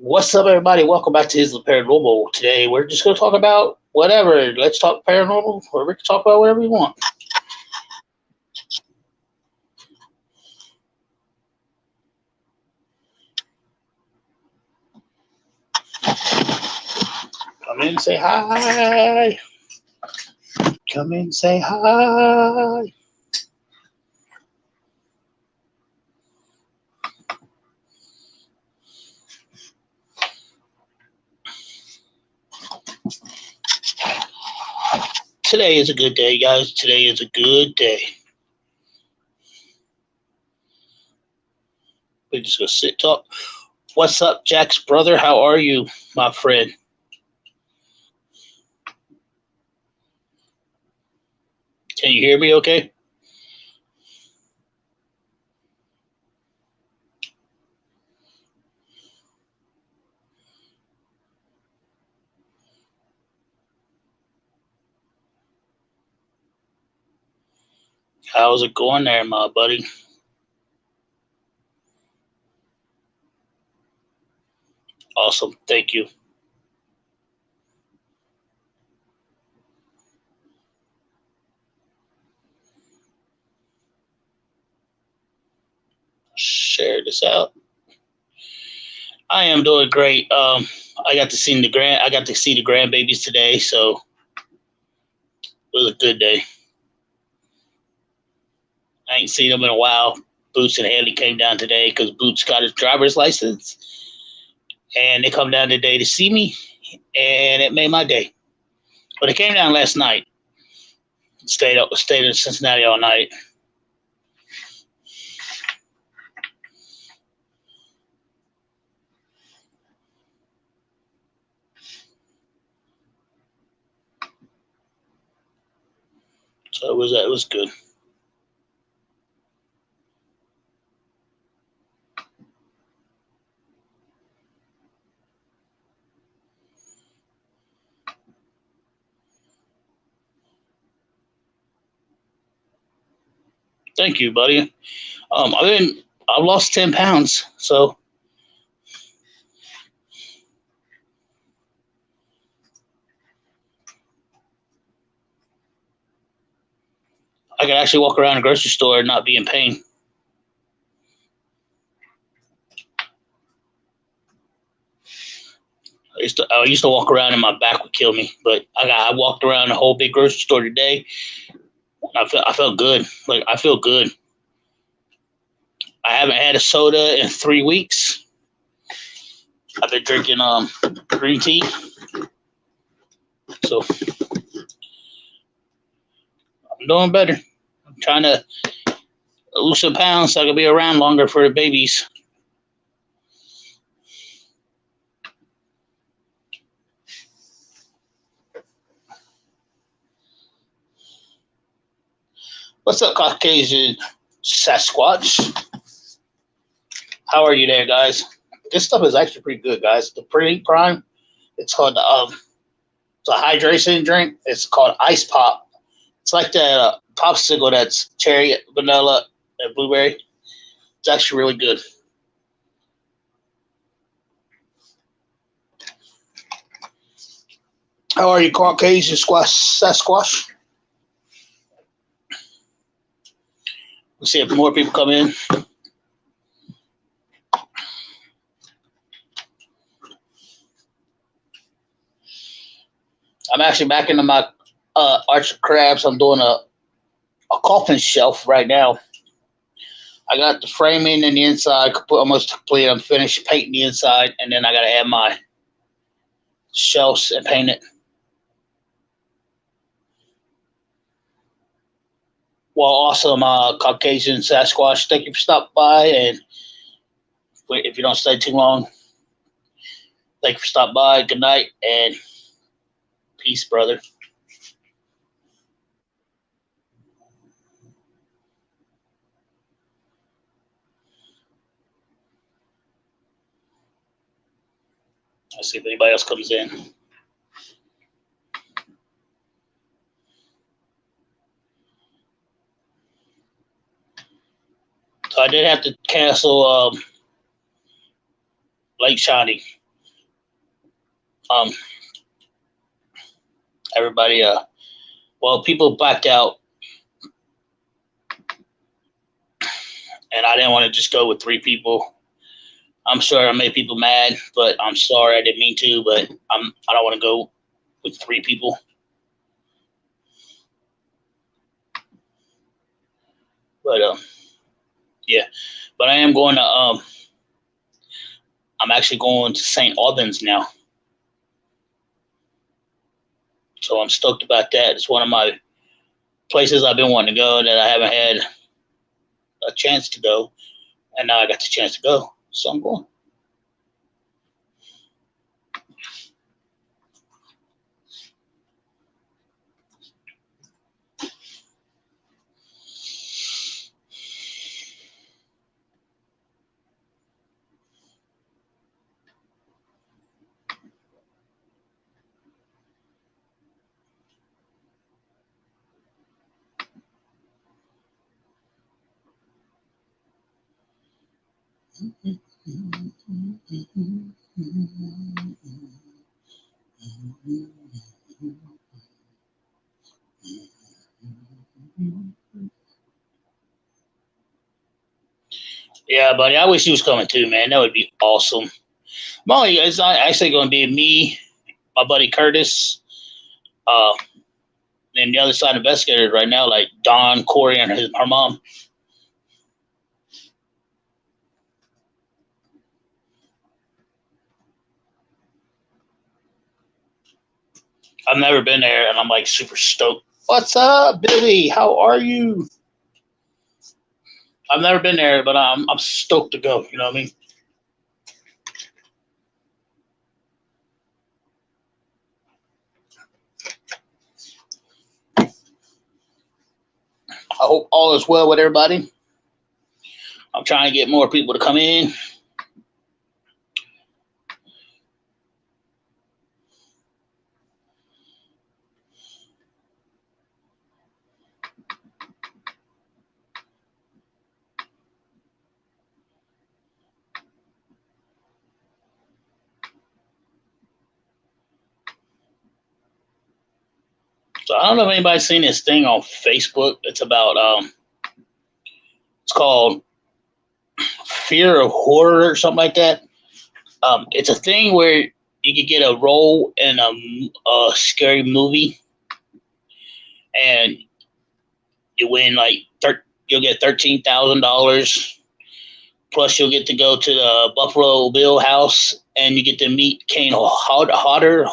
What's up, everybody? Welcome back to His Paranormal. Today, we're just going to talk about whatever. Let's talk paranormal, or we can talk about whatever we want. Come in, say hi. Come in, say hi. Today is a good day, guys. Today is a good day. We're just going to sit talk. What's up, Jack's brother? How are you, my friend? Can you hear me okay? How's it going there, my buddy? Awesome. Thank you. Share this out. I am doing great. I got to see the grandbabies today, so it was a good day. I ain't seen them in a while. Boots and Haley came down today because Boots got his driver's license, and they come down today to see me, and it made my day. But they came down last night, stayed in Cincinnati all night. So it was good. Thank you, buddy. I've lost 10 pounds, so I can actually walk around the grocery store and not be in pain. I used to walk around and my back would kill me, but I walked around the whole big grocery store today. I felt good. Like I feel good. I haven't had a soda in 3 weeks. I've been drinking green tea, so I'm doing better. I'm trying to lose some pounds so I can be around longer for the babies. What's up, Caucasian Sasquatch? How are you there, guys? This stuff is actually pretty good, guys. The Pretty Prime, it's called it's a hydration drink. It's called Ice Pop. It's like that popsicle that's cherry, vanilla, and blueberry. It's actually really good. How are you, Caucasian Sasquatch? Let's see if more people come in. I'm actually back into my arch of crabs. I'm doing a coffin shelf right now. I got the framing and the inside almost complete. I'm finished painting the inside, and then I got to add my shelves and paint it. Well, awesome, Caucasian Sasquatch. Thank you for stopping by, and if you don't stay too long, thank you for stopping by. Good night, and peace, brother. Let's see if anybody else comes in. So I did have to cancel Lake Shiny. Um, everybody, well, people backed out, and I didn't want to just go with 3 people. I'm sorry I made people mad, but I'm sorry I didn't mean to. But I don't want to go with 3 people. But yeah. But I am going to I'm actually going to St. Albans now, so I'm stoked about that. It's one of my places I've been wanting to go that I haven't had a chance to go, and now I got the chance to go, so I'm going. Yeah, buddy, I wish you was coming too, man. That would be awesome. Molly, it's actually going to be me, my buddy Curtis, uh, and the other side investigators right now, like Don, Corey, and her mom. I've never been there, and I'm like super stoked. What's up, Billy? How are you? I've never been there, but I'm stoked to go. You know what I mean? I hope all is well with everybody. I'm trying to get more people to come in. So I don't know if anybody's seen this thing on Facebook. It's about it's called Fear of Horror or something like that. It's a thing where you could get a role in a scary movie, and you win like you'll get $13,000. Plus, you'll get to go to the Buffalo Bill house, and you get to meet Kane Hodder,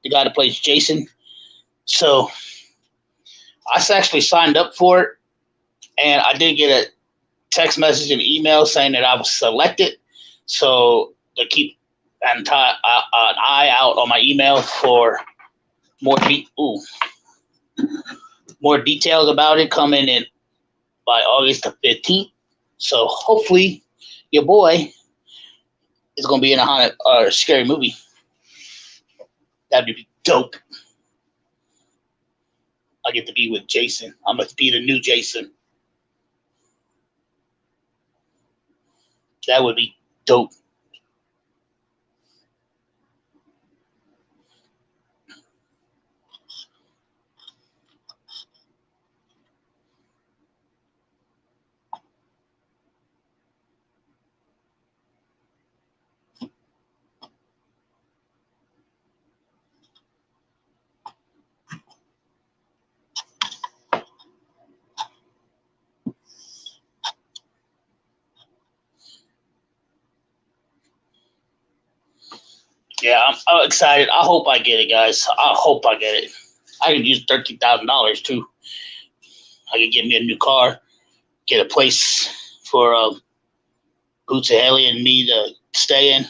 the guy that plays Jason. So I actually signed up for it, and I did get a text message and email saying that I was selected. So to keep an eye out on my email for more more details about it coming in by August the 15th. So hopefully your boy is going to be in a haunted scary movie. That'd be dope. I get to be with Jason. I'm going to be the new Jason. That would be dope. Yeah, I'm excited. I hope I get it, guys. I hope I get it. I could use $13,000 too. I could get me a new car, get a place for Boots and Haley and me to stay in,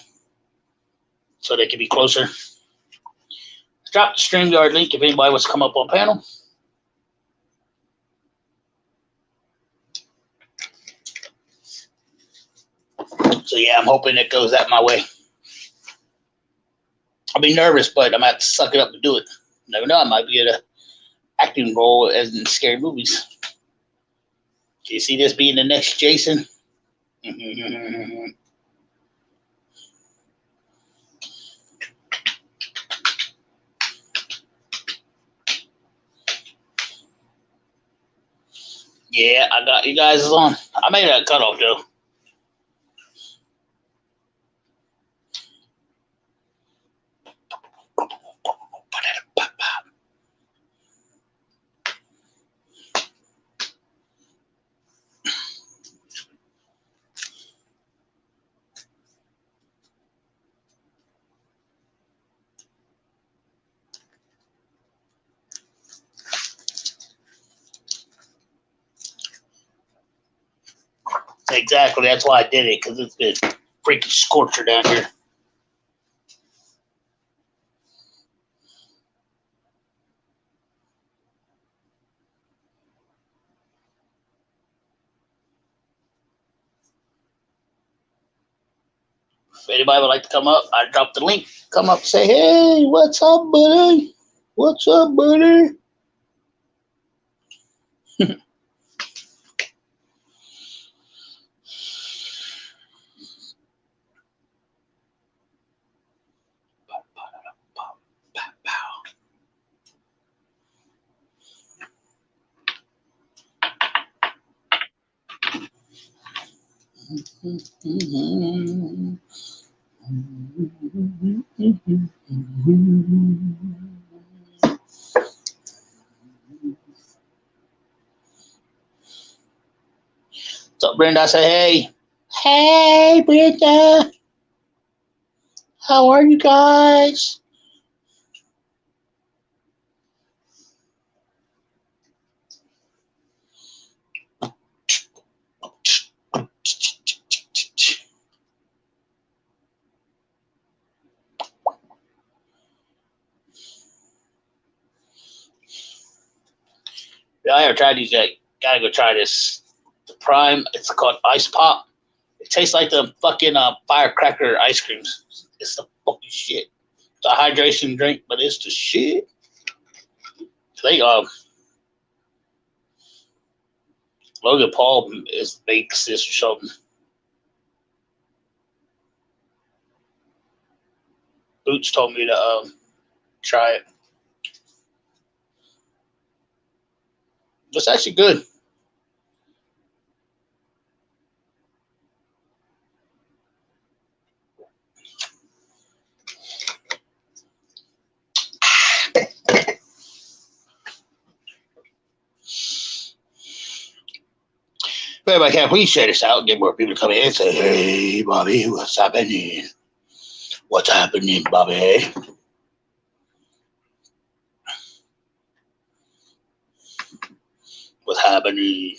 so they can be closer. Drop the StreamYard link if anybody wants to come up on panel. So yeah, I'm hoping it goes that my way. I'll be nervous, but I'm gonna have to suck it up to do it. Never know, I might be in an acting role as in scary movies. Do you see this being the next Jason? Yeah, I got you guys on. I made that cutoff though. Exactly, that's why I did it, because it's been freaking scorcher down here. If anybody would like to come up, I dropped the link. Come up and say, hey, what's up, buddy? What's up, buddy? So Brenda, I say, hey. Hey, Brenda. How are you guys? Yeah, I haven't tried these yet. Gotta go try this. The Prime, it's called Ice Pop. It tastes like the fucking firecracker ice creams. It's the fucking shit. It's a hydration drink, but it's the shit. They Logan Paul makes this or something. Boots told me to try it. It's actually good. But everybody can please share this out and get more people to come in and say, hey, Bobby, what's happening? What's happening, Bobby? What's happening?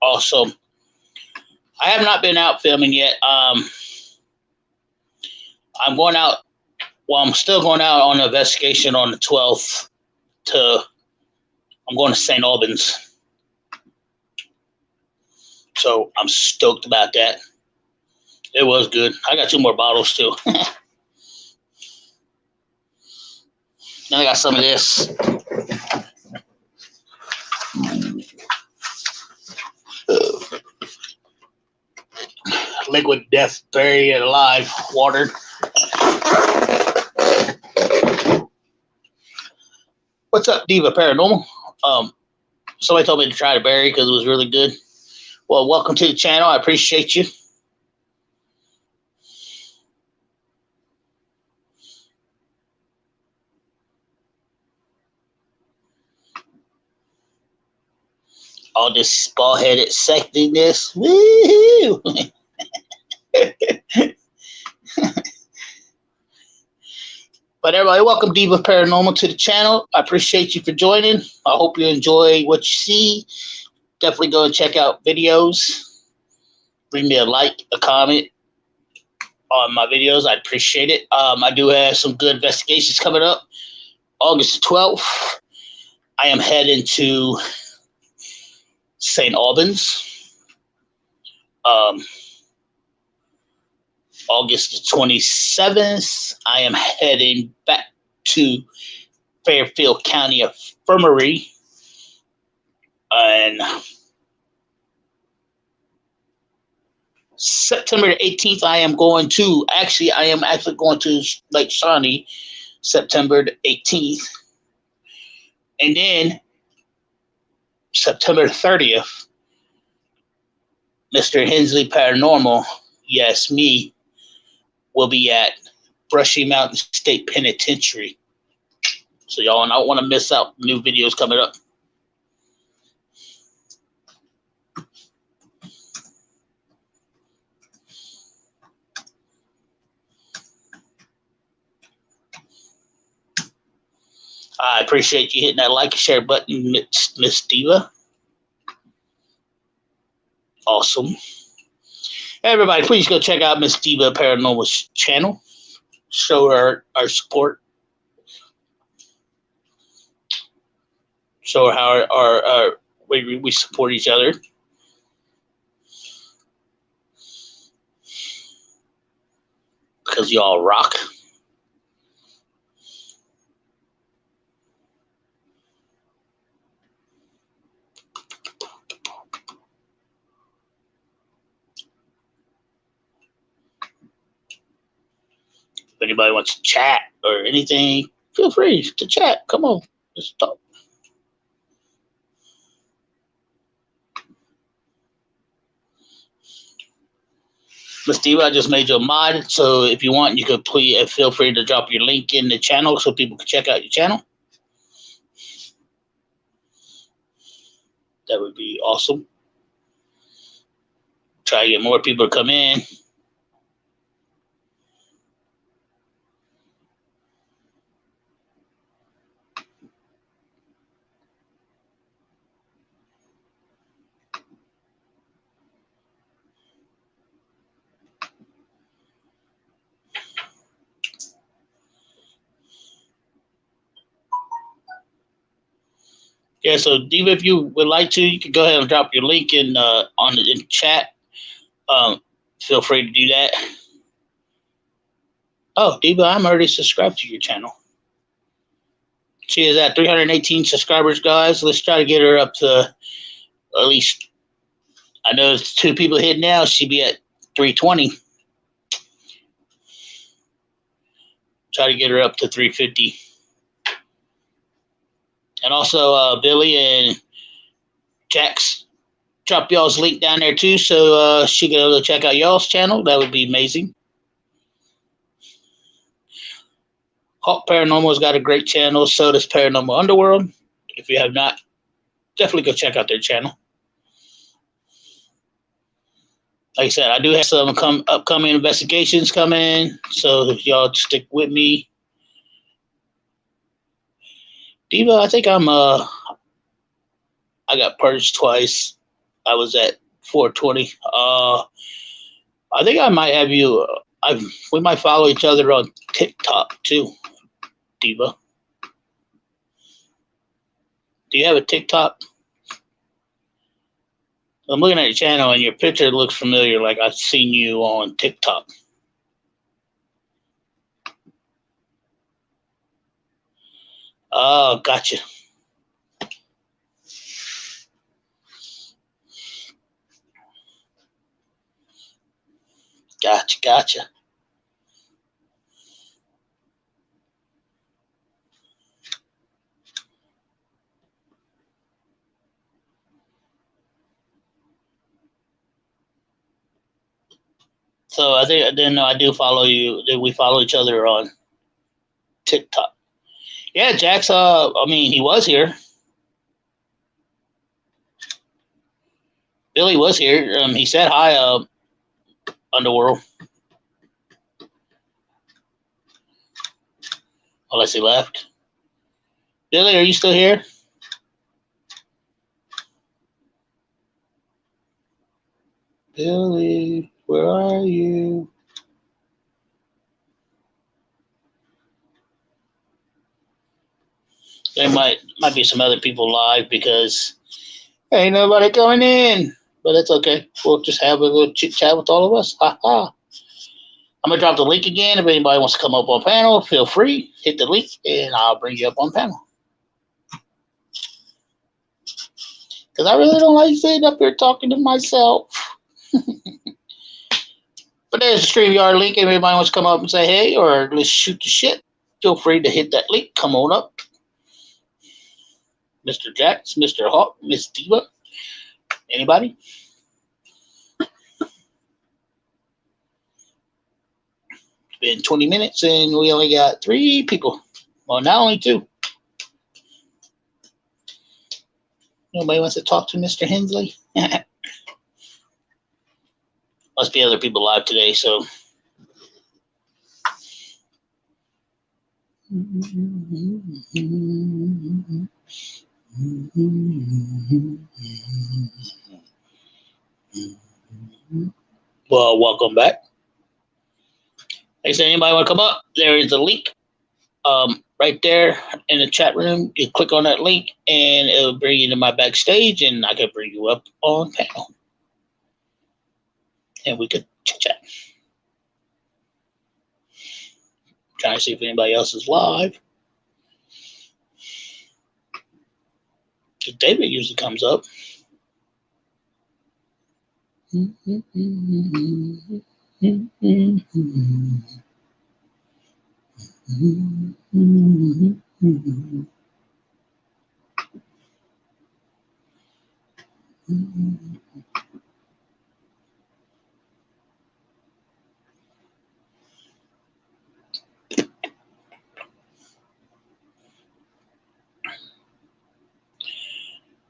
Also, I have not been out filming yet. I'm going out. Well, I'm still going out on an investigation on the 12th. I'm going to St. Albans. So I'm stoked about that. It was good. I got 2 more bottles too. Then I got some of this. Liquid Death Berry and Alive water. What's up, Diva Paranormal? Somebody told me to try the berry because it was really good. Well, welcome to the channel. I appreciate you. All this ball-headed sexiness. Woo-hoo! But everybody, welcome Diva Paranormal to the channel. I appreciate you for joining. I hope you enjoy what you see. Definitely go and check out videos. Bring me a like, a comment on my videos. I'd appreciate it. I do have some good investigations coming up. August 12th, I am heading to St. Albans. August the 27th, I am heading back to Fairfield County Infirmary. And September the 18th, I am actually going to Lake Shawnee, September the 18th. And then September 30th, Mr. Hensley Paranormal, yes, me, will be at Brushy Mountain State Penitentiary. So y'all don't want to miss out new videos coming up. I appreciate you hitting that like and share button, Miss Diva. Awesome. Everybody, please go check out Miss Diva Paranormal's channel. Show her our support. Show her how we support each other. Because y'all rock. If anybody wants to chat or anything, feel free to chat. Come on, let's talk. Miss Diva, I just made you a mod, so if you want, you could please feel free to drop your link in the channel so people can check out your channel. That would be awesome. Try to get more people to come in. Yeah, so Diva, if you would like to, you can go ahead and drop your link in in chat. Feel free to do that. Oh, Diva, I'm already subscribed to your channel. She is at 318 subscribers, guys. Let's try to get her up to at least, I know it's 2 people hit now. She'd be at 320. Try to get her up to 350. And also, Billy and Jax, drop y'all's link down there too, so she can go check out y'all's channel. That would be amazing. Hawk Paranormal's got a great channel. So does Paranormal Underworld. If you have not, definitely go check out their channel. Like I said, I do have some upcoming investigations coming, so if y'all stick with me. Diva, I think I got purged twice. I was at 420. I think I might have you. We might follow each other on TikTok too, Diva. Do you have a TikTok? I'm looking at your channel and your picture looks familiar, like I've seen you on TikTok. Oh, gotcha. Gotcha. So I think I do follow you. We follow each other on TikTok. Yeah, Jax. I mean, he was here. Billy was here. He said hi. Underworld. Unless he left. Billy, are you still here? Billy, where are you? There might be some other people live because ain't nobody coming in. But that's okay. We'll just have a little chit chat with all of us. Ha ha. I'm gonna drop the link again. If anybody wants to come up on panel, feel free. Hit the link and I'll bring you up on panel. Because I really don't like sitting up here talking to myself. But there's a StreamYard link. If anybody wants to come up and say hey or let's shoot the shit, feel free to hit that link. Come on up. Mr. Jax, Mr. Hawk, Miss Diva. Anybody? It's been 20 minutes and we only got 3 people. Well, now only 2. Nobody wants to talk to Mr. Hensley? Must be other people live today, so. Well, welcome back. Like I said, anybody want to come up? There is a link right there in the chat room. You click on that link, and it'll bring you to my backstage, and I can bring you up on panel. And we could chat. Trying to see if anybody else is live. David usually comes up.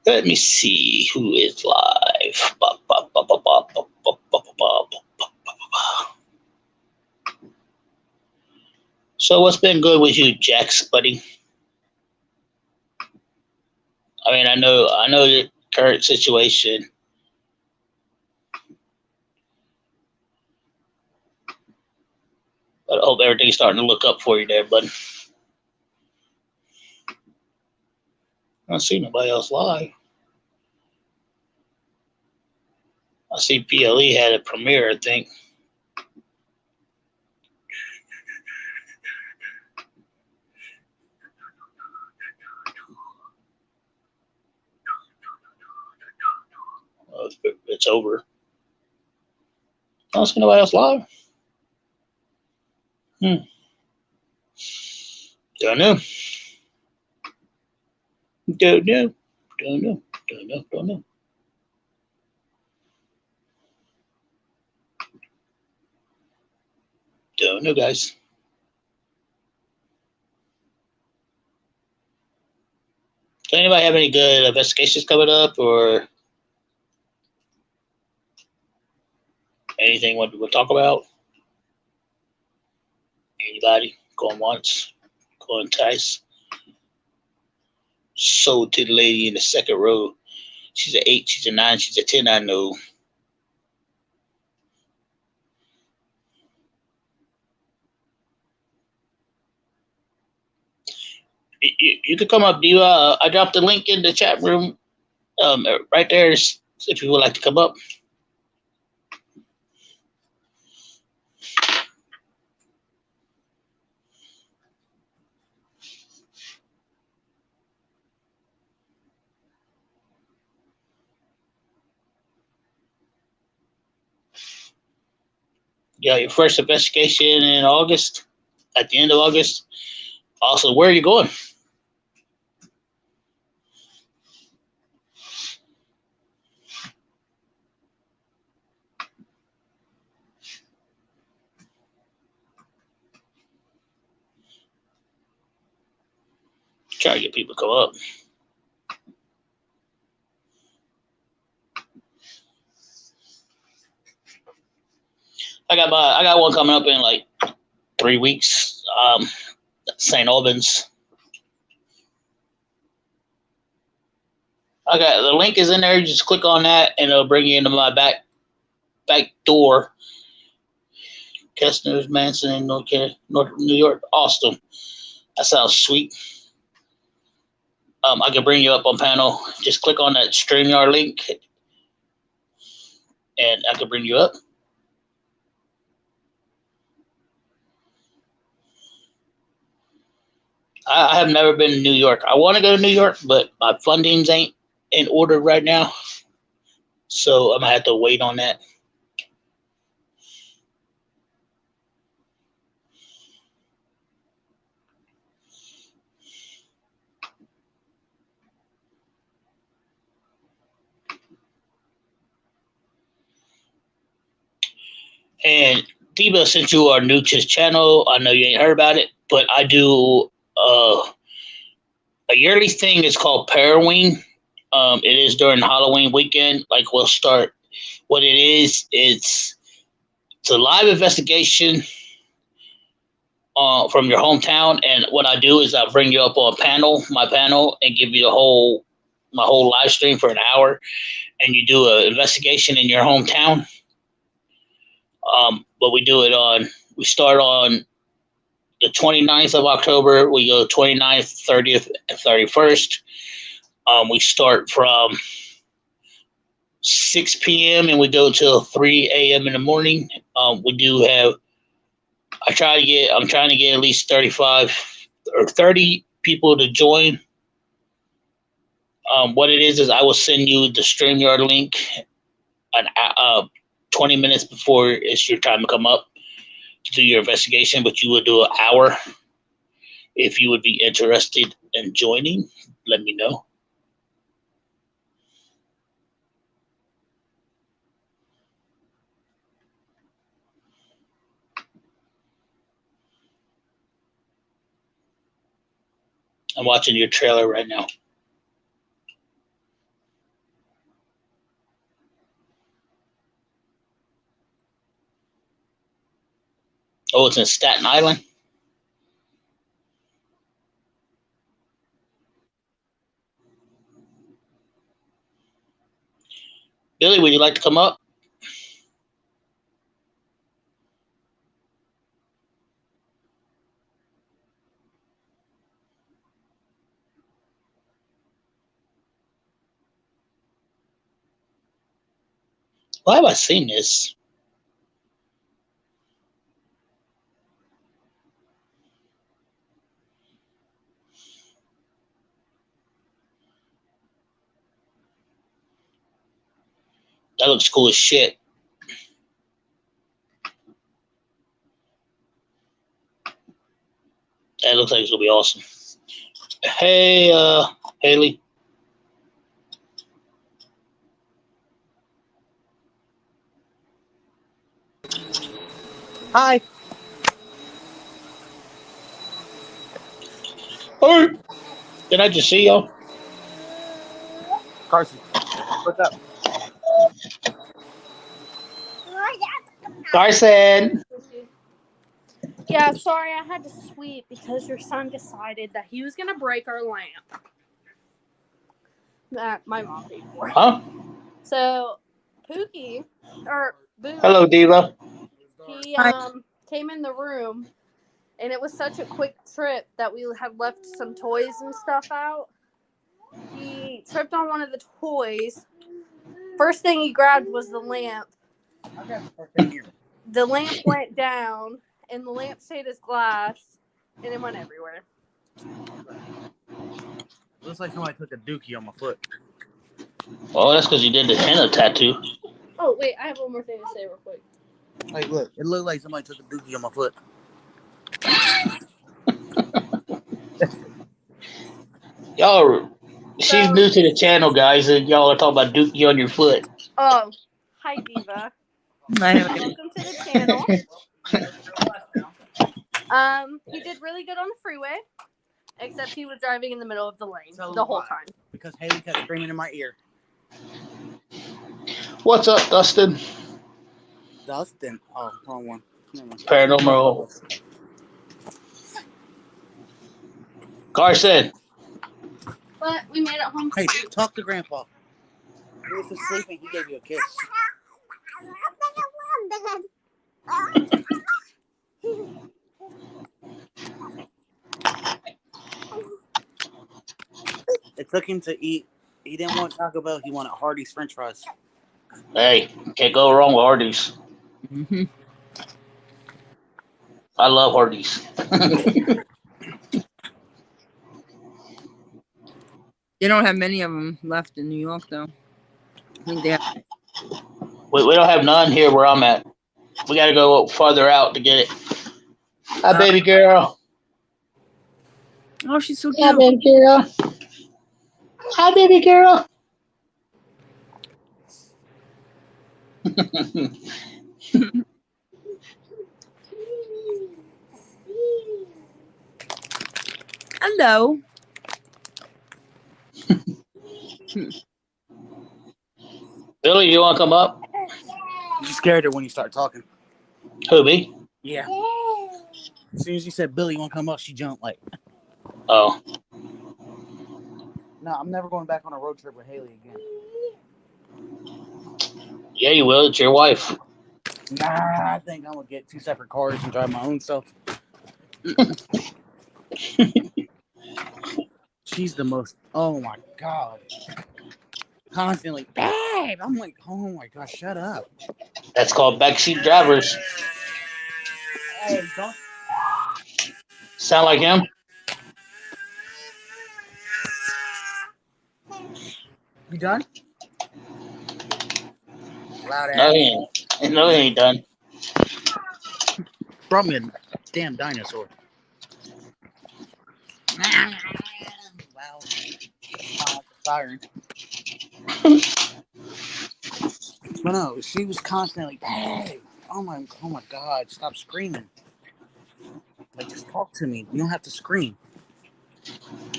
Let me see who is live. So what's been good with you, Jax, buddy? I mean, I know the current situation. But I hope everything's starting to look up for you there, buddy. I don't see nobody else live. I see PLE had a premiere, I think. It's over. I don't see nobody else live. Don't know. Don't know. Don't know. Don't know. Don't know. Don't know, guys. Does anybody have any good investigations coming up or anything we'll talk about? Anybody? Going once? Going twice? Sold to the lady in the second row. She's an 8, she's a 9, she's a 10, I know. You could come up. I dropped the link in the chat room right there if you would like to come up. Yeah, your first investigation in August, at the end of August. Also, where are you going? Try to get people to come up. I got one coming up in like 3 weeks. St. Albans. I got the link is in there. You just click on that, and it'll bring you into my back door. Kestner's Manson, North New York, Austin. That sounds sweet. I can bring you up on panel. Just click on that StreamYard link, and I can bring you up. I have never been to New York. I want to go to New York, but my fundings ain't in order right now. So I'm going to have to wait on that. And Diva, since you are new to the channel, I know you ain't heard about it, but I do a yearly thing. It's called Paraween. It is during Halloween weekend. Like we'll start. What it is, it's a live investigation from your hometown. And what I do is I bring you up on my panel, and give you my whole live stream for an hour, and you do an investigation in your hometown. But we start on the 29th of October. We go 29th, 30th, and 31st. We start from 6 p.m. and we go till 3 a.m. in the morning. We do have, I'm trying to get at least 35 or 30 people to join. What it is I will send you the StreamYard link 20 minutes before it's your time to come up to do your investigation, but you will do an hour. If you would be interested in joining, let me know. I'm watching your trailer right now. Oh, it's in Staten Island? Billy, would you like to come up? Why have I seen this? That looks cool as shit. That looks like it's gonna be awesome. Hey, Haley. Hi. Hey. Did I just see y'all? Carson, what's up? Carson. Yeah, sorry, I had to sweep because your son decided that he was going to break our lamp that my mom paid for. Huh? So, Pookie, or Boo, Hello, Diva. he came in the room, and it was such a quick trip that we had left some toys and stuff out. He tripped on one of the toys. First thing he grabbed was the lamp. The lamp went down, and the lamp stayed as glass, and it went everywhere. Looks like somebody took a dookie on my foot. Well, that's because you did the henna tattoo. Oh, wait, I have one more thing to say real quick. Hey, look. It looked like somebody took a dookie on my foot. Y'all, she's new to the channel, guys, and y'all are talking about dookie on your foot. Oh, hi, Diva. Welcome to the channel. He did really good on the freeway, except he was driving in the middle of the lane the whole time. Because Haley kept screaming in my ear. What's up, Dustin? Dustin? Oh, wrong one. Paranormal. Carson. But we made it home. Hey, talk to Grandpa. He was sleeping. He gave you a kiss. It took him to eat. He didn't want Taco Bell. He wanted Hardee's French fries. Hey, can't go wrong with Hardee's. Mm-hmm. I love Hardee's. They don't have many of them left in New York, though. I think they have. We don't have none here where I'm at. We got to go farther out to get it. Hi, baby girl. Oh, she's so Hi, cute. baby girl. Hi, baby girl. Hello. Billy, you want to come up? You scared her when you start talking. Who, me? Yeah. As soon as you said Billy, you want to come up, she jumped like. Oh. No, I'm never going back on a road trip with Haley again. Yeah, you will. It's your wife. Nah, I think I'm gonna get 2 separate cars and drive my own stuff. She's the most. Oh my god. Constantly, babe. I'm like, oh my god, shut up. That's called backseat drivers. Hey, don't. Sound like him? You done? Loud No, ass. he ain't. No, he ain't done. Brought me a damn dinosaur. Wow. Siren. But no, she was constantly, hey, oh my god, stop screaming. Like, just talk to me. You don't have to scream.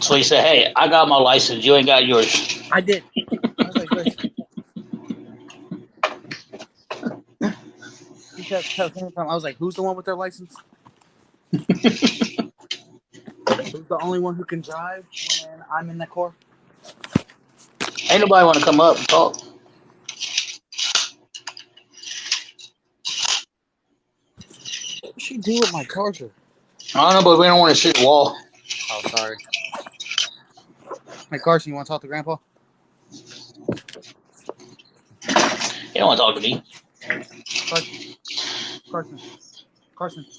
So he said, hey, I got my license. You ain't got yours. I did. I was like, listen. She kept telling me, I was like, who's the one with their license? Who's the only one who can drive when I'm in the car? Ain't nobody want to come up and talk. What did she do with my charger? I don't know, but we don't want to see the wall. Oh, sorry. Hey, Carson, you want to talk to Grandpa? He don't want to talk to me. Carson.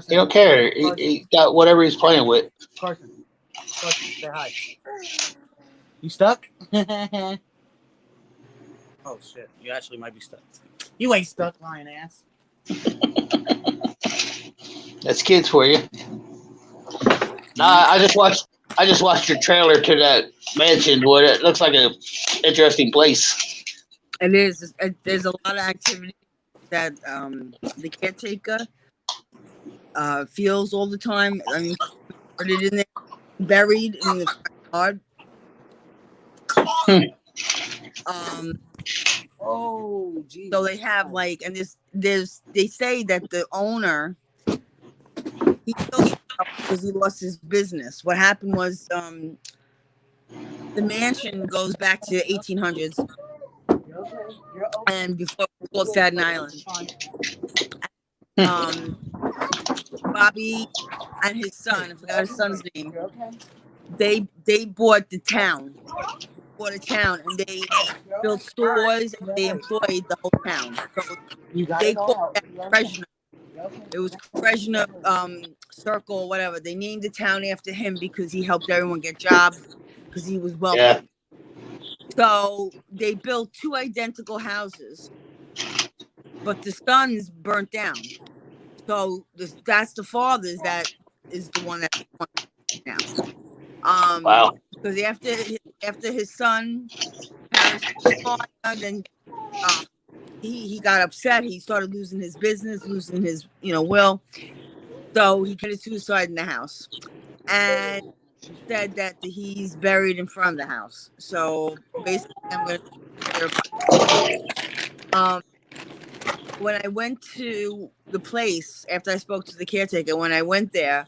He don't care. He got whatever he's playing with. Carson, say hi. You stuck? Oh, shit. You actually might be stuck. You ain't stuck, lying ass. That's kids for you. Nah, I just watched your trailer to that mansion. Boy, it looks like a interesting place. It is. There's a lot of activity that the caretaker feels all the time. I mean, put it in there, buried in the front yard. Oh, geez. So they have like, and they say that the owner, he killed himself because he lost his business. What happened was the mansion goes back to 1800s, and before it was called Staten Island. Bobby and his son, I forgot his son's name. They bought the town, and they built stores and they employed the whole town. So they called that Fresno. It was Fresno Circle, whatever. They named the town after him because he helped everyone get jobs because he was wealthy. Yeah. So they built 2 identical houses, but the son's burnt down. So that's the father's that is the one that's now. Wow. Because after his son perished, then he got upset. He started losing his business, losing his will. So he committed suicide in the house, and said that he's buried in front of the house. So basically, I'm gonna when I went to the place after I spoke to the caretaker, when I went there,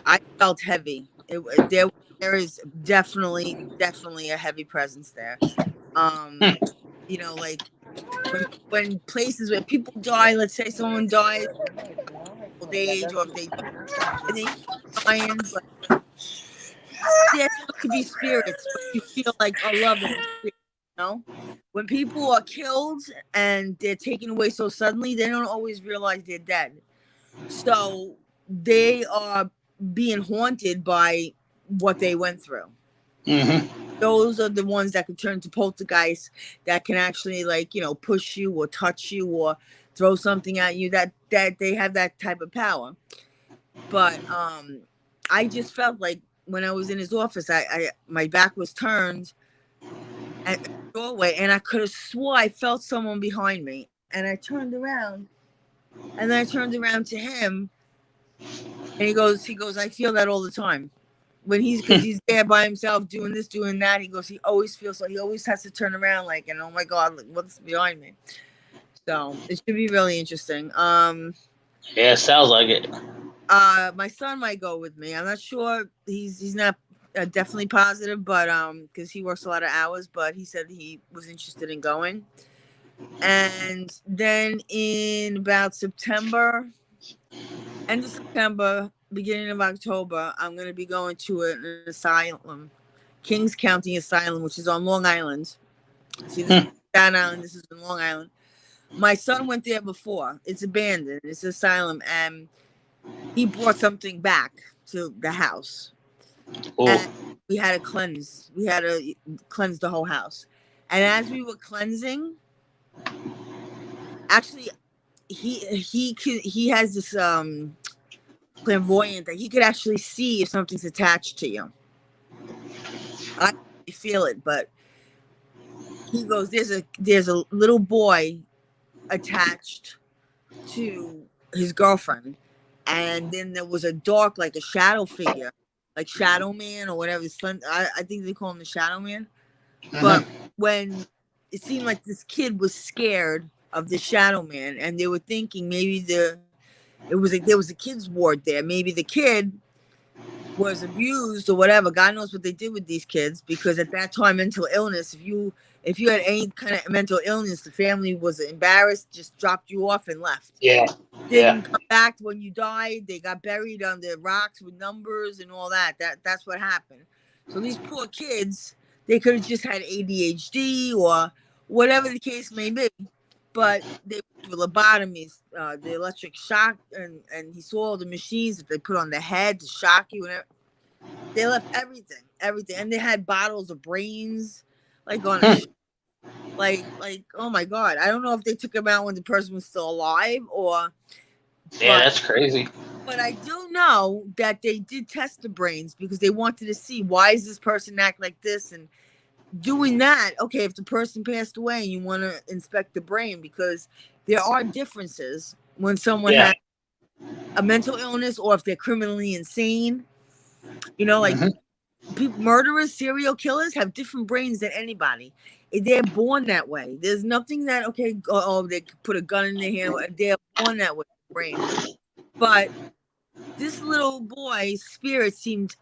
I felt heavy. There is definitely a heavy presence there. Like when places where people die, let's say someone dies old age, or if they dying, but there could be spirits, but you feel like a love in the spirit, when people are killed and they're taken away so suddenly, they don't always realize they're dead. So they are being haunted by what they went through. Mm-hmm. Those are the ones that can turn to poltergeists, that can actually push you or touch you or throw something at you, that they have that type of power. But I just felt like when I was in his office, I my back was turned at the doorway, and I could have swore I felt someone behind me, and I turned around, and then I turned around to him, And he goes, I feel that all the time. Because he's there by himself doing this, doing that. He goes, he always feels like he always has to turn around like, and oh my God, like, what's behind me? So it should be really interesting. Yeah, sounds like it. My son might go with me. I'm not sure. He's not definitely positive, but because he works a lot of hours, but he said he was interested in going. And then in about September, end of September, beginning of October, I'm going to be going to an asylum, Kings County Asylum, which is on Long Island. See, this is Staten Island. This is in Long Island. My son went there before. It's abandoned. It's an asylum, and he brought something back to the house. And we had to cleanse. We had to cleanse the whole house. And as we were cleansing, actually, he has this clairvoyant that he could actually see if something's attached to you. I feel it, but he goes, there's a little boy attached to his girlfriend, and then there was a dark, like a shadow figure, like Shadow Man or whatever. I think they call him the Shadow Man. But when it seemed like this kid was scared of the Shadow Man, and they were thinking maybe there was a kid's ward there. Maybe the kid was abused or whatever. God knows what they did with these kids, because at that time, mental illness, if you had any kind of mental illness, the family was embarrassed, just dropped you off and left. Didn't come back when you died. They got buried under rocks with numbers and all that. That's what happened. So these poor kids, they could have just had ADHD or whatever the case may be, but they were lobotomies, the electric shock, and he saw all the machines that they put on the head to shock you, and they left everything, and they had bottles of brains, like on a like oh my God, I don't know if they took him out when the person was still alive or. Yeah, that's crazy. But I do know that they did test the brains because they wanted to see, why is this person act like this, and doing that. Okay, if the person passed away and you want to inspect the brain, because there are differences when someone has a mental illness or if they're criminally insane. You know, like people, murderers, serial killers have different brains than anybody. They're born that way. There's nothing that, okay, they put a gun in their hand. They're born that way, brain. But this little boy's spirit seemed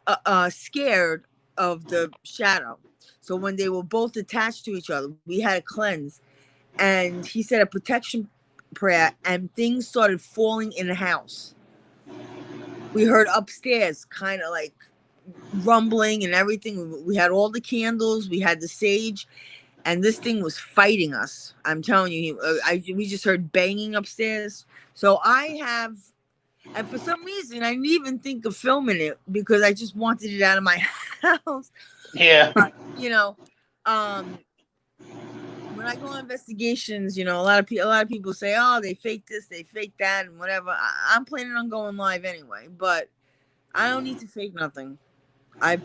scared of the shadow. So when they were both attached to each other, we had a cleanse. And he said a protection prayer, and things started falling in the house. We heard upstairs kind of like rumbling and everything. We had all the candles. We had the sage. And this thing was fighting us. I'm telling you, we just heard banging upstairs. So and for some reason, I didn't even think of filming it because I just wanted it out of my house. Yeah. But, you know, when I go on investigations, you know, a lot of people say, oh, they fake this, they fake that, and whatever. I'm planning on going live anyway, but I don't need to fake nothing. I've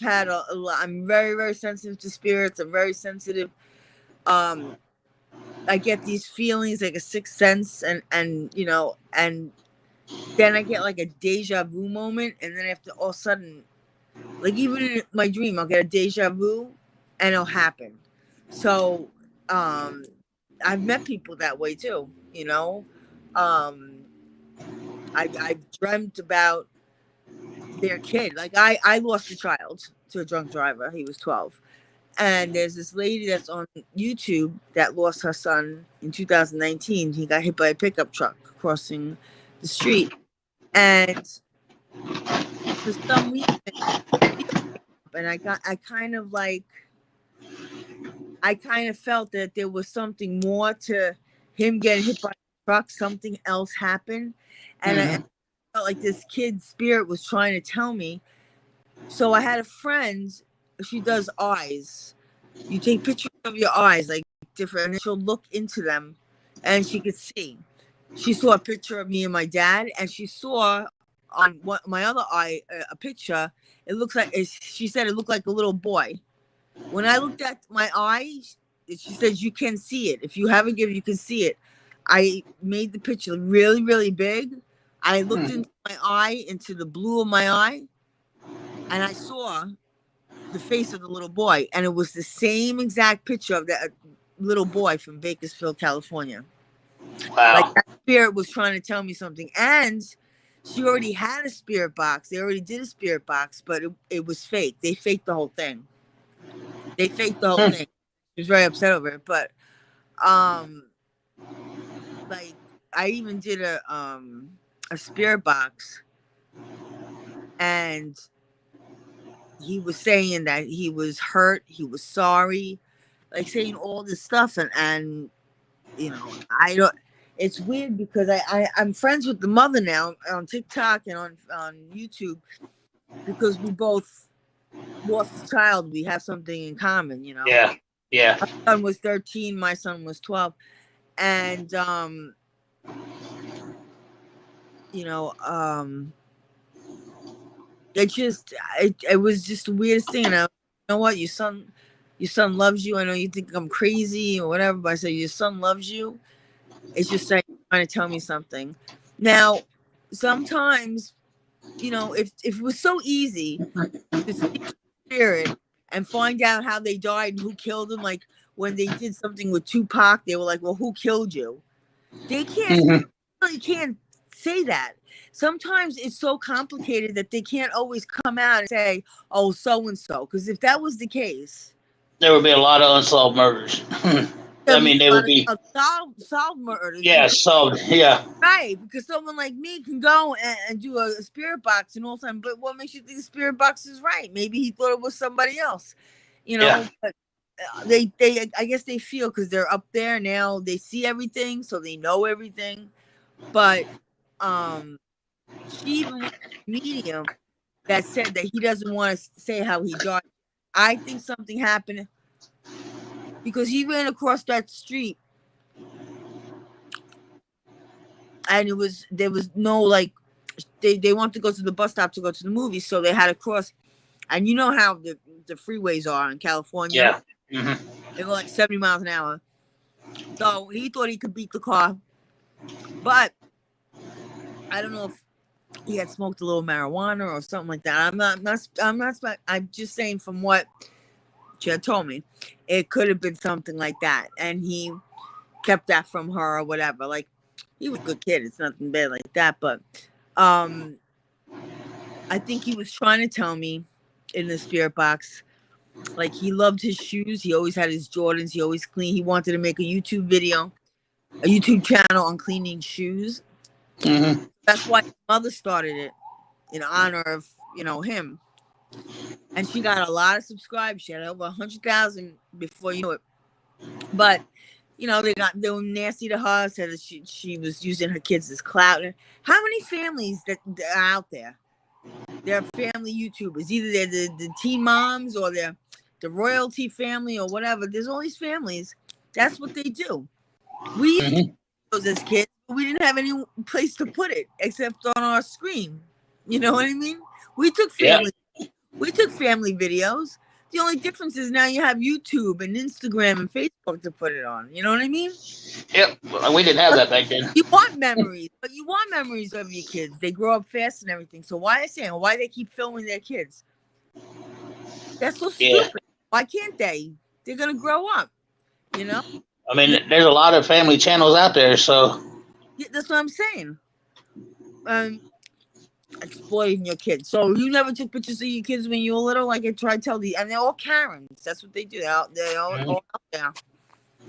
had a lot. I'm very, very sensitive to spirits. I'm very sensitive. I get these feelings like a sixth sense, and you know, and then I get like a deja vu moment, and then after all of a sudden, like even in my dream, I'll get a deja vu, and it'll happen. So, I've met people that way too. You know, I've dreamt about their kid. Like I lost a child to a drunk driver. He was 12. And there's this lady that's on YouTube that lost her son in 2019. He got hit by a pickup truck crossing the street. And for some reason, and I kind of felt that there was something more to him getting hit by a truck. Something else happened. And I felt like this kid's spirit was trying to tell me. So I had a friend, she does eyes. You take pictures of your eyes, like different, and she'll look into them and she could see. She saw a picture of me and my dad, and she saw on my other eye a picture. It looks like, she said it looked like a little boy. When I looked at my eye, she said, you can see it. If you haven't given, you can see it. I made the picture really, really big, I looked into my eye, into the blue of my eye, and I saw the face of the little boy, and it was the same exact picture of that little boy from Bakersfield, California. Like Wow. that spirit was trying to tell me something, and she already had a spirit box. They already did a spirit box, but it was fake. They faked the whole thing. They faked the whole thing. She was very upset over it, but like I even did a spirit box, and he was saying that he was hurt, he was sorry, like saying all this stuff, and you know, I don't. It's weird because I'm friends with the mother now on TikTok and on YouTube because we both lost a child. We have something in common, you know. Yeah. Yeah. My son was 13, my son was 12, and you know, it was just the weirdest thing. And you know what, your son loves you. I know you think I'm crazy or whatever, but I say your son loves you. It's just like trying to tell me something. Now, sometimes, you know, if it was so easy to see spirit and find out how they died and who killed them, like when they did something with Tupac, they were like, "Well, who killed you?" They really can't say that. Sometimes it's so complicated that they can't always come out and say, "Oh, so and so," because if that was the case, There would be a lot of unsolved murders. I there'd be mean, they a would lot be. of solved murders. Yeah, solved. Yeah. Right, because someone like me can go and do a spirit box and all the time. But what makes you think the spirit box is right? Maybe he thought it was somebody else, you know. Yeah. But I guess they feel because they're up there now. They see everything, so they know everything. But she even went to a medium that said that he doesn't want to say how he died. I think something happened because he ran across that street. And there was no like they want to go to the bus stop to go to the movie, so they had to cross. And you know how the freeways are in California. Yeah. Mm-hmm. They go like 70 miles an hour. So he thought he could beat the car, but I don't know if he had smoked a little marijuana or something like that. I'm just saying from what she had told me, it could have been something like that, and he kept that from her or whatever. Like he was a good kid. It's nothing bad like that, but I think he was trying to tell me in the spirit box, like he loved his shoes. He always had his Jordans. He always cleaned. He wanted to make a YouTube video, a YouTube channel on cleaning shoes. Mm-hmm. That's why his mother started it in honor of, you know, him. And she got a lot of subscribers. She had over 100,000 before you knew it. But you know, they were nasty to her. Said that she was using her kids as clout. How many families that are out there? They're family YouTubers. Either they're the teen moms or they're the royalty family or whatever. There's all these families. That's what they do. We used to do those as kids, but we didn't have any place to put it except on our screen. You know what I mean? We took family videos. The only difference is now you have YouTube and Instagram and Facebook to put it on. You know what I mean? Yep. Well, we didn't have that back then. You want memories, but you want memories of your kids. They grow up fast and everything. So why they keep filming their kids? That's so stupid. Why can't they? They're gonna grow up, you know? I mean, there's a lot of family channels out there, so Yeah, that's what I'm saying. Exploiting your kids. So you never took pictures of your kids when you were little, like I tried to tell you, and they're all Karens. That's what they do. They're all out there.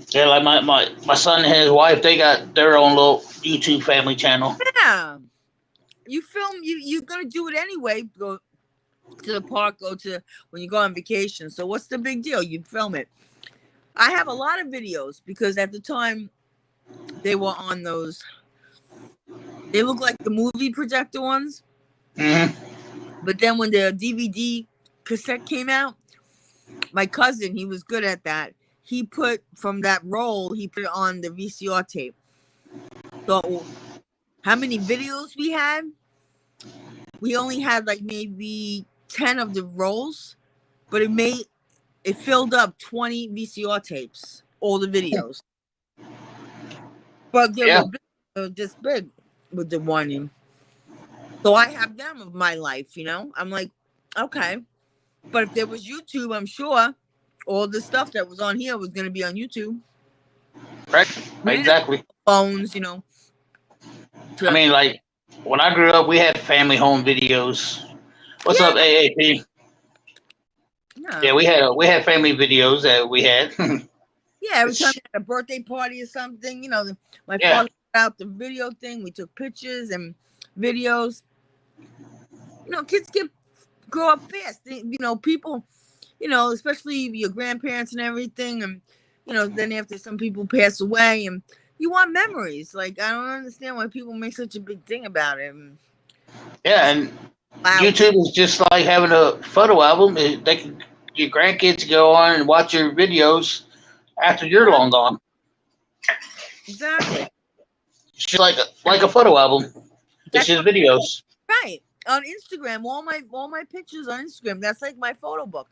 yeah, like my son and his wife, they got their own little YouTube family channel. Yeah. You film, you're gonna do it anyway. Go to the park, when you go on vacation. So what's the big deal? You film it. I have a lot of videos because at the time they were on those. They look like the movie projector ones. Mm-hmm. But then when the DVD cassette came out, my cousin, he was good at that. He put from that roll, he put it on the VCR tape. So how many videos we had? We only had like maybe 10 of the rolls, but it filled up 20 VCR tapes, all the videos. But they were big, they were this big with the warning. So I have them of my life, you know? I'm like, okay. But if there was YouTube, I'm sure all the stuff that was on here was going to be on YouTube. Right? We didn't have Exactly. phones, you know. I mean, like, when I grew up, we had family home videos. What's up, Yeah. AAP? Yeah, we had family videos that we had. Yeah, every time we had a birthday party or something, you know, my Yeah. father put out the video thing. We took pictures and videos. You know, kids grow up fast. You know, people, you know, especially your grandparents and everything. And, you know, then after some people pass away and you want memories. Like, I don't understand why people make such a big thing about it. Yeah, and Wow. YouTube is just like having a photo album. Your grandkids go on and watch your videos after you're long gone. Exactly. It's just like a photo album. It's That's just videos. right. On Instagram, all my pictures on Instagram, that's like my photo book.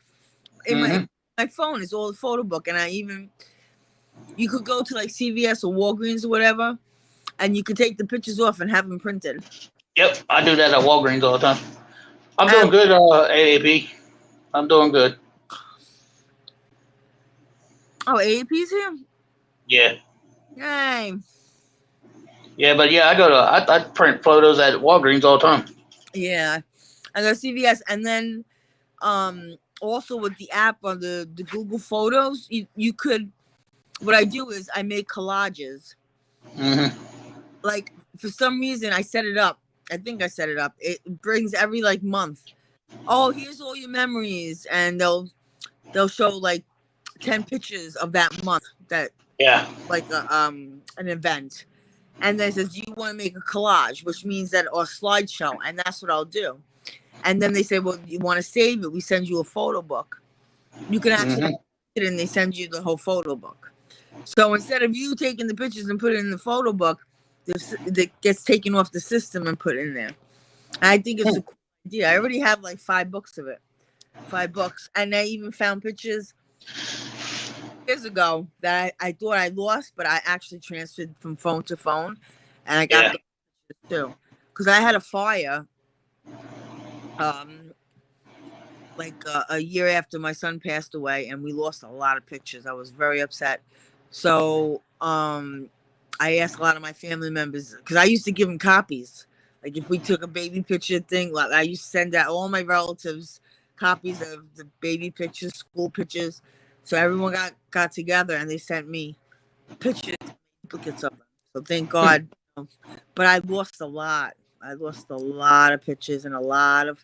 In Mm-hmm. my phone is all the photo book, and you could go to like CVS or Walgreens or whatever, and you could take the pictures off and have them printed. Yep, I do that at Walgreens all the time. I'm Um, doing good, AAP. I'm doing good. Oh, AAP's here. Yeah. Yay. Yeah, but yeah, I print photos at Walgreens all the time. Yeah, I go to CVS, and then also with the app on the Google Photos, you could. What I do is I make collages. Mm-hmm. Like for some reason I set it up. I think I set it up. It brings every like month. Oh, here's all your memories, and they'll show like 10 pictures of that month that Yeah. like an event, and then it says, do you want to make a collage, which means that, or slideshow, and that's what I'll do. And then they say, well, you want to save it, we send you a photo book. You can actually Mm-hmm. it, and they send you the whole photo book. So instead of you taking the pictures and put it in the photo book, it gets taken off the system and put in there. I think it's a cool idea. I already have like 5 books of it. 5 books. And I even found pictures years ago that I thought I lost, but I actually transferred from phone to phone. And I got Yeah. those pictures too. Because I had a fire like a year after my son passed away, and we lost a lot of pictures. I was very upset. So I asked a lot of my family members, because I used to give them copies. Like if we took a baby picture thing, like I used to send out all my relatives copies of the baby pictures, school pictures. So everyone got together and they sent me pictures, duplicates of them. So thank God. But I lost a lot. I lost a lot of pictures and a lot of,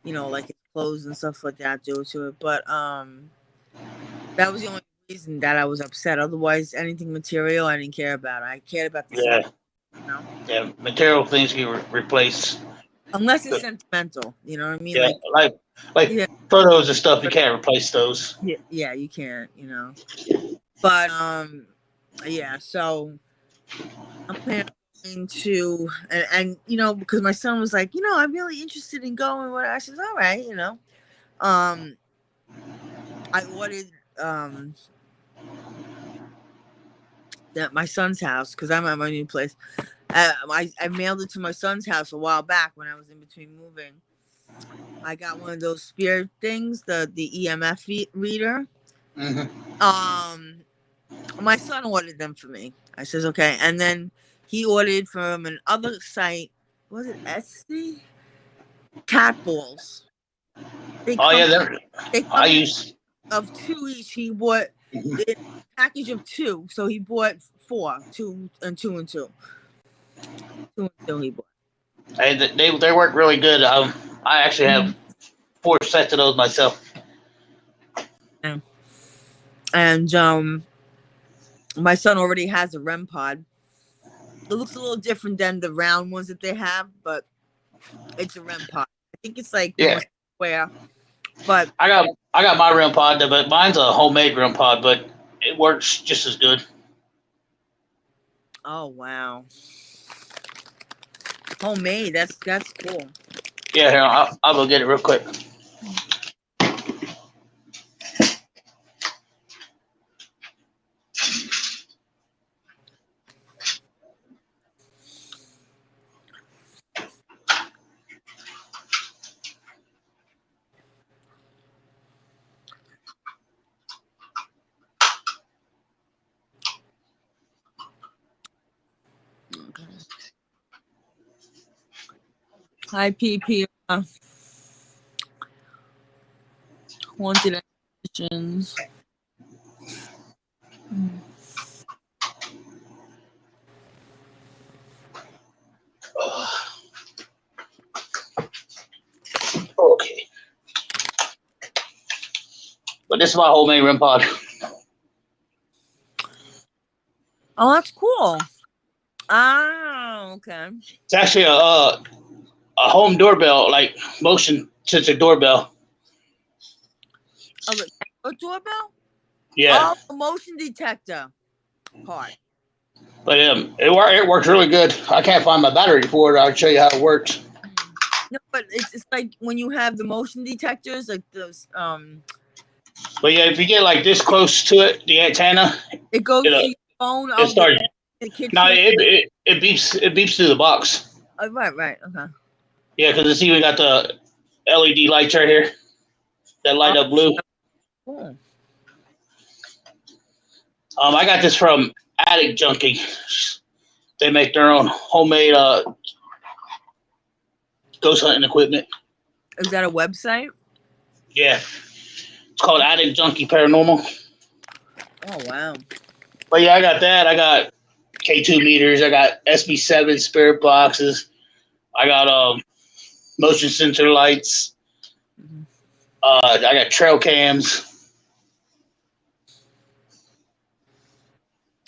you know, like clothes and stuff like that due to it. But that was the only reason that I was upset. Otherwise, anything material I didn't care about. I cared about the Yeah. you know? Yeah. Material things can replace. Unless it's sentimental, you know what I mean? Yeah. Like Yeah, photos and stuff, you can't replace those. yeah, you can't, you know. But yeah, so I'm planning to, and you know, because my son was like, you know, I'm really interested in going. What I said, all right, you know. I ordered at my son's house because I'm at my new place. I mailed it to my son's house a while back when I was in between moving. I got one of those spirit things, the EMF reader. Mm-hmm. My son ordered them for me. I says okay, and then he ordered from another site. Was it Etsy? Cat balls. They Oh come. yeah, They I come in use. of 2 each. He bought a package of 2, so he bought 4, 2 and 2 and 2. 2 and 2 he bought. Hey, they work really good. I actually have 4 sets of those myself. And my son already has a REM pod. It looks a little different than the round ones that they have, but it's a REM pod. I think it's like Yeah. more square. But I got my REM pod, but mine's a homemade REM pod, but it works just as good. oh wow, homemade. That's cool. Yeah, here, I'll go get it real quick. Hi, PP. Haunted exhibitions. Okay. But this is my homemade REM pod. Oh, that's cool. Ah, okay. It's actually a home doorbell, like motion sensor doorbell. Oh, a doorbell? Yeah. Oh, a motion detector part. But it works really good. I can't find my battery for it. I'll show you how it works. No, but it's like when you have the motion detectors, like those. But yeah, if you get like this close to it, the antenna, It goes it, to your phone. it Oh, starts. the kitchen. No, it beeps through the box. Oh, right. Okay. Yeah, because it's even got the LED lights right here that light up blue. Cool. I got this from Attic Junkie. They make their own homemade ghost hunting equipment. Is that a website? Yeah, it's called Attic Junkie Paranormal. Oh, wow. But yeah, I got that. I got K2 meters. I got SB7 spirit boxes. I got motion sensor lights. I got trail cams.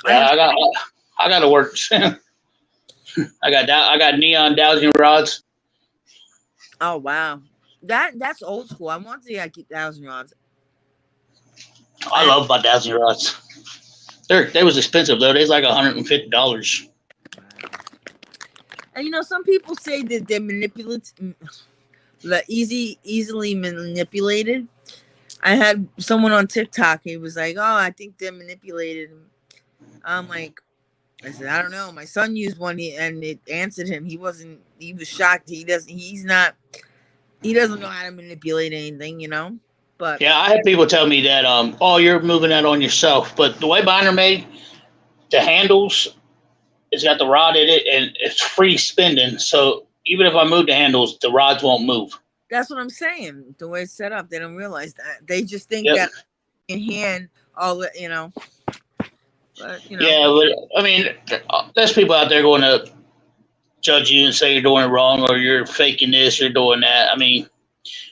Yeah, I got the works. I got neon dowsing rods. Oh, wow. That's old school. I want to keep 1,000 rods. I love my dowsing rods. They was expensive though. They was like $150. And some people say that they're manipulative, easily manipulated. I had someone on TikTok. He was like, "Oh, I think they're manipulated." I'm like, I said, "I don't know." My son used one, and it answered him. He was shocked. He doesn't know how to manipulate anything, But Yeah, I had people tell me that oh, you're moving that on yourself. But the way mine are made, the handles, it's got the rod in it, and it's free spinning. So even if I move the handles, the rods won't move. that's what I'm saying. The way it's set up, they don't realize that. They just think Yep. that in hand, all But Yeah, but I mean, there's people out there going to judge you and say you're doing it wrong or you're faking this, you're doing that. I mean,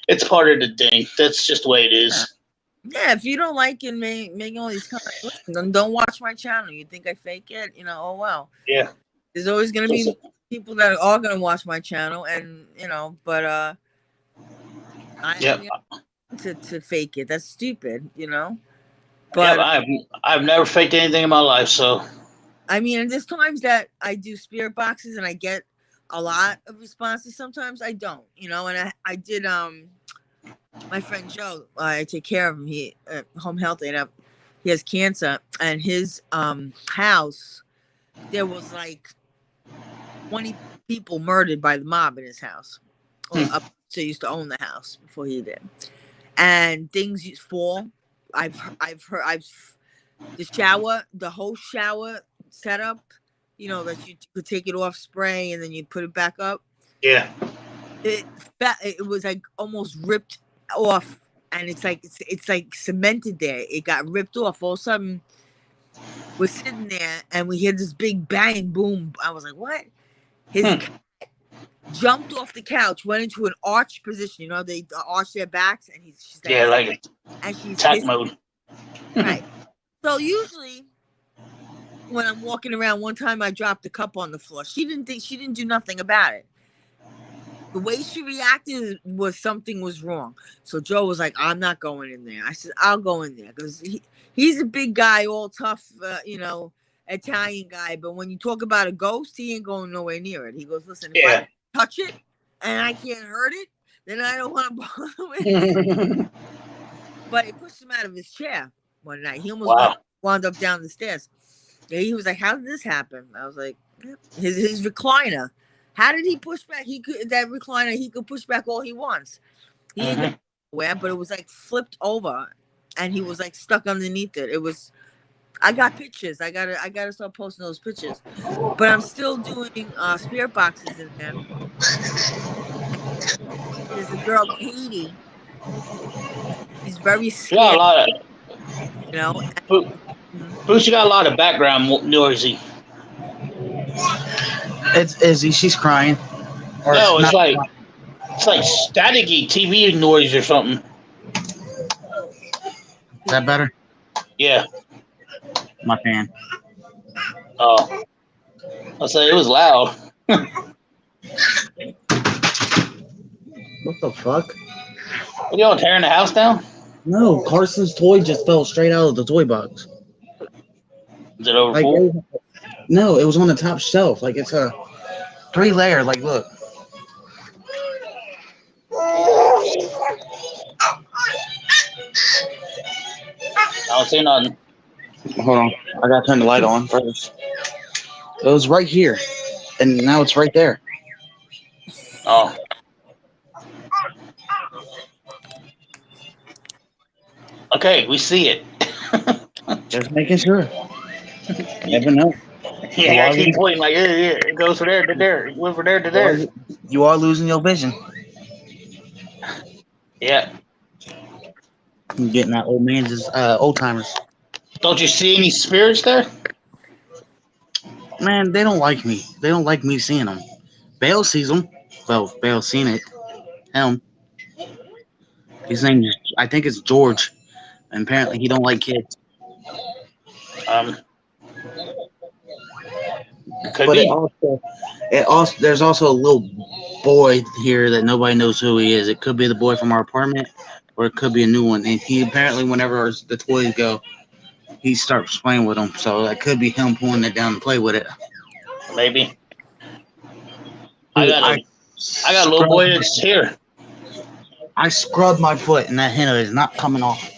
it's part of the thing. That's just the way it is. Yeah, if you don't like it, making all these comments, listen, then don't watch my channel. You think I fake it? Oh well. Yeah. There's always gonna be people that are gonna watch my channel, and but I Yep. to fake it. That's stupid, But yeah, I've never faked anything in my life, so. I mean, and there's times that I do spirit boxes and I get a lot of responses. Sometimes I don't, and I did my friend Joe, I take care of him. He home health aide. He has cancer, and his house, there was like 20 people murdered by the mob in his house. So he used to own the house before he did, and things fall. I've heard the whole shower setup, that you could take it off, spray, and then you put it back up. Yeah. It was like almost ripped off, and it's like cemented there. It got ripped off. All of a sudden, we're sitting there and we hear this big bang, boom. I was like, "What?" His cat jumped off the couch, went into an arch position. They arch their backs, and she's like, and she's attack mode. Right. So usually, when I'm walking around, one time I dropped a cup on the floor. She didn't do nothing about it. The way she reacted was something was wrong. So Joe was like, "I'm not going in there." I said, "I'll go in there," because he's a big guy, all tough, Italian guy. But when you talk about a ghost, he ain't going nowhere near it. He goes, "Listen, if I touch it and I can't hurt it, then I don't want to bother with it." But it pushed him out of his chair one night. He almost wound up down the stairs. Yeah, he was like, "How did this happen?" I was like, his recliner. How did he push back? That recliner, he could push back all he wants. He ain't going nowhere, but it was like flipped over, and he was like stuck underneath it. It was. I got pictures. I gotta start posting those pictures. But I'm still doing spirit boxes in there. There's a girl, Katie. She's very You got a scared, lot of. you know. Bruce, you got a lot of background noisy. It's Izzy. She's crying. Or No, not. it's like staticky TV noise or something. Is that better? Yeah. My fan. Oh, I say it was loud. What the fuck? What, y'all tearing the house down? No, Carson's toy just fell straight out of the toy box. Is it over Like, full? no, it was on the top shelf. Like, it's a 3-layer. Like, look. I don't see nothing. Hold on. I gotta turn the light on first. It was right here, and now it's right there. Oh. Okay, we see it. Just making sure. Never know. Yeah, I keep pointing like, yeah, it goes from there to there. It went from there to there. You are losing your vision. Yeah. You're getting that old man's old timers. Don't you see any spirits there? Man, they don't like me. They don't like me seeing them. Bale sees them. Well, Bale's seen it. Him. His name is, I think it's George. And apparently he don't like kids. Could But be. it also there's also a little boy here that nobody knows who he is. It could be the boy from our apartment, or it could be a new one. And he apparently, whenever the toys go, he starts playing with them. So it could be him pulling it down to play with it. Maybe. I got a little boy that's here. I scrubbed my foot, and that henna is not coming off.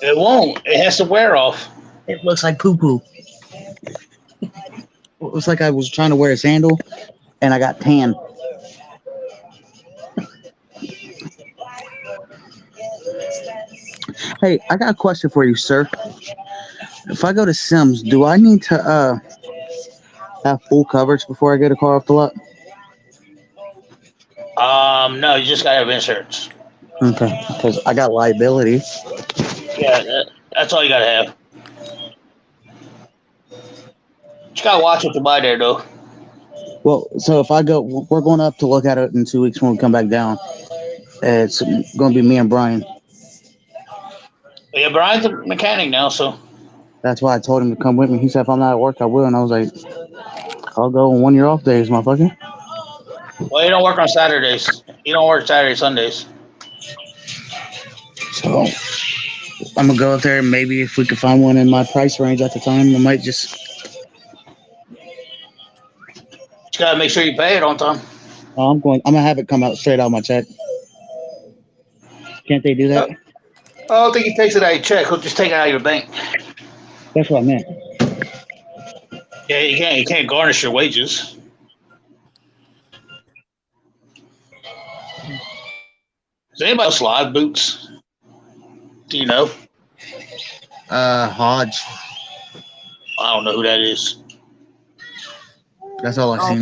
It won't. It has to wear off. It looks like poo poo. It looks like I was trying to wear a sandal, and I got tan. Hey, I got a question for you, sir. If I go to Sims, do I need to have full coverage before I get a car off the lot? No, you just gotta have insurance. Okay, because I got liability. Yeah, that's all you gotta have. You gotta watch what you buy there, though. Well, so if I go, we're going up to look at it in 2 weeks when we come back down. It's going to be me and Brian. Yeah, Brian's a mechanic now, so. That's why I told him to come with me. He said if I'm not at work, I will. And I was like, I'll go on 1 year off days, motherfucker. Well, you don't work on Saturdays. You don't work Saturday, Sundays. So I'm going to go up there. And maybe if we could find one in my price range at the time, I might just. You gotta make sure you pay it on time. I'm going to have it come out straight out of my check. Can't they do that? I don't think he takes it out of your check. He'll just take it out of your bank. That's what I meant. Yeah, you can't garnish your wages. Does anybody else live Boots? Do you know? Hodge. I don't know who that is. That's all I've seen.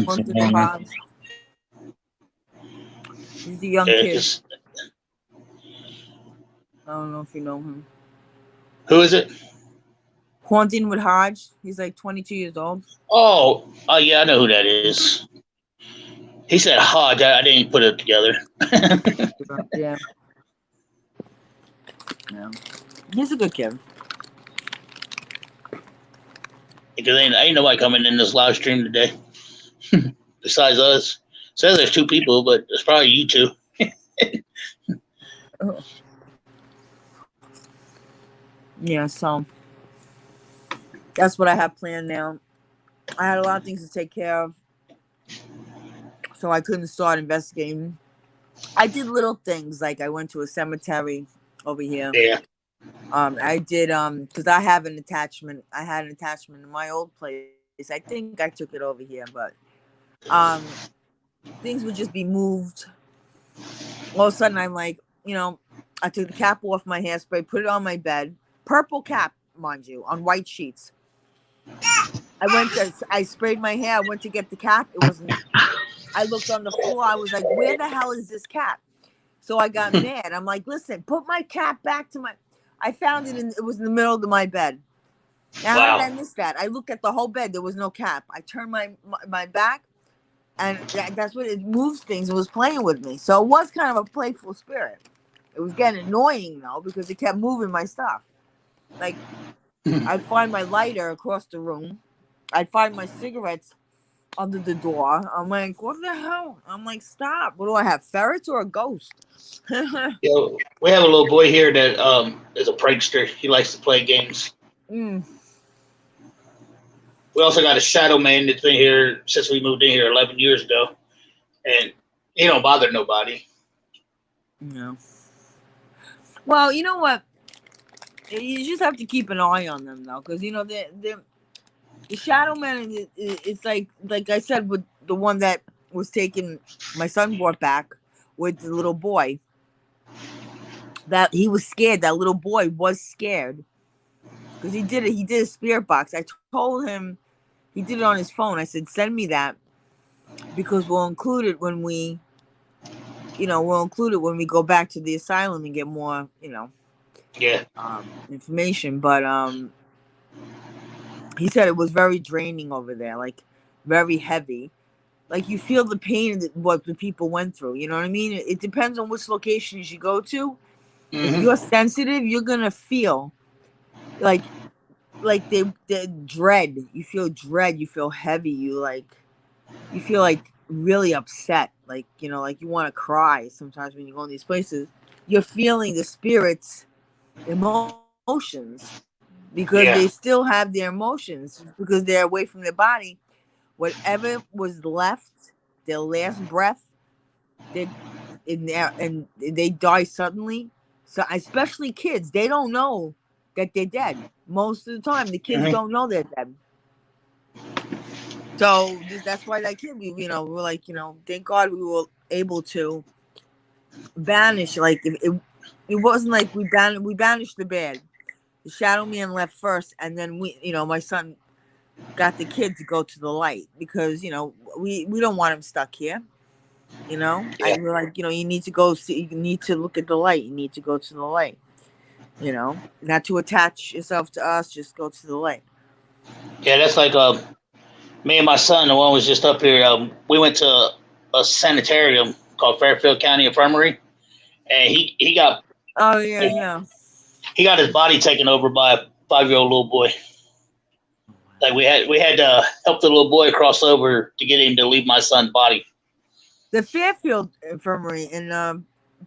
He's a young kid. I don't know if you know him. Who is it? Haunting with Hodge. He's like 22 years old. Oh, yeah, I know who that is. He said Hodge. I didn't put it together. Yeah. He's a good kid. Because ain't nobody coming in this live stream today. Besides us. Says there's 2 people, but it's probably you 2. Oh. Yeah, so that's what I have planned now. I had a lot of things to take care of, so I couldn't start investigating. I did little things, like I went to a cemetery over here. Yeah. I did because I have an attachment. I had an attachment in my old place. I think I took it over here, but things would just be moved. All of a sudden, I'm like, I took the cap off my hairspray, put it on my bed. Purple cap, mind you, on white sheets. I sprayed my hair. I went to get the cap. It wasn't. I looked on the floor. I was like, where the hell is this cat? So I got mad. I'm like, listen, put my cat back to my. I found it it was in the middle of my bed. Now, how did I miss that? I looked at the whole bed. There was no cat. I turned my back, and that's what it moves things. It was playing with me. So it was kind of a playful spirit. It was getting annoying, though, because it kept moving my stuff. Like, I'd find my lighter across the room. I'd find my cigarettes under the door. I'm like, what the hell? I'm like, stop. What do I have, ferrets or a ghost? Yo, we have a little boy here that is a prankster. He likes to play games. Mm. We also got a shadow man that's been here since we moved in here 11 years ago, and he don't bother nobody. No. Well, you know what? You just have to keep an eye on them, though, because, you know, the shadow man, it's like I said, with the one that was taken, my son brought back with the little boy, that he was scared. That little boy was scared because he did a spirit box. I told him, he did it on his phone. I said, send me that because we'll include it when we go back to the asylum and get more, information. But he said it was very draining over there, like very heavy. Like you feel the pain that what the people went through. You know what I mean? It depends on which locations you go to. Mm-hmm. If you're sensitive, you're gonna feel like the dread. You feel dread. You feel heavy. You feel like really upset. Like you want to cry sometimes when you go in these places. You're feeling the spirits' emotions because they still have their emotions because they're away from their body. Whatever was left, their last breath, they're in there and they die suddenly. So especially kids, they don't know that they're dead. Most of the time, the kids don't know they're dead. So that's why that kid, we're like, thank God we were able to banish. Like it wasn't like we banished the bad. The shadow man left first, and then my son got the kid to go to the light because we don't want him stuck here. We're like, you need to go see. You need to look at the light. You need to go to the light. Not to attach yourself to us. Just go to the light. Yeah, that's like me and my son. The one was just up here. We went to a sanitarium called Fairfield County Infirmary, and he got he got his body taken over by a 5-year-old little boy. Like we had to help the little boy cross over to get him to leave my son's body. The Fairfield Infirmary in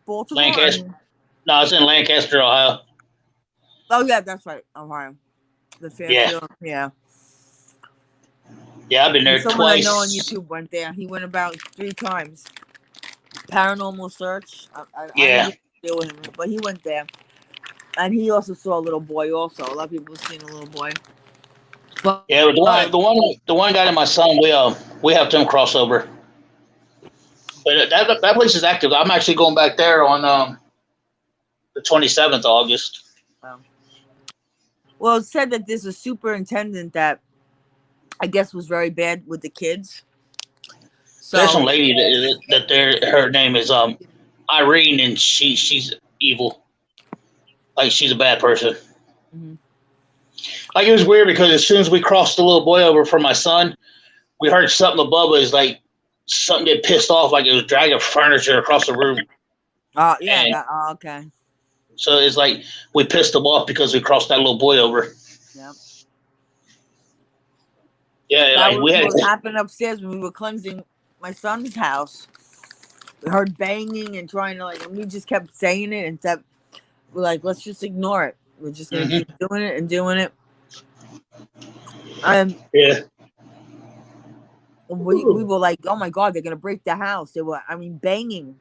Baltimore. Lancaster. No, it's in Lancaster, Ohio. Oh yeah, that's right, Ohio. The Fairfield, yeah. Yeah, I've been there Someone twice. I know on YouTube went there. He went about 3 times. Paranormal search. I didn't deal with him, but he went there, and he also saw a little boy. Also, a lot of people have seen a little boy. But, the one guy and my son, we helped him cross over. But that place is active. I'm actually going back there on the 27th of August. Well, it said that there's a superintendent that I guess was very bad with the kids. So there's some lady her name is Irene, and she's evil. Like she's a bad person. Mm-hmm. Like it was weird because as soon as we crossed the little boy over for my son, we heard something above us, like something get pissed off, like it was dragging furniture across the room. Okay. So it's like we pissed them off because we crossed that little boy over. Yep. Yeah, that was what happened upstairs when we were cleansing my son's house. We heard banging and trying to and we just kept saying it, and we're like, let's just ignore it. We're just gonna keep doing it and doing it. We were like, oh my God, they're gonna break the house. They were, banging.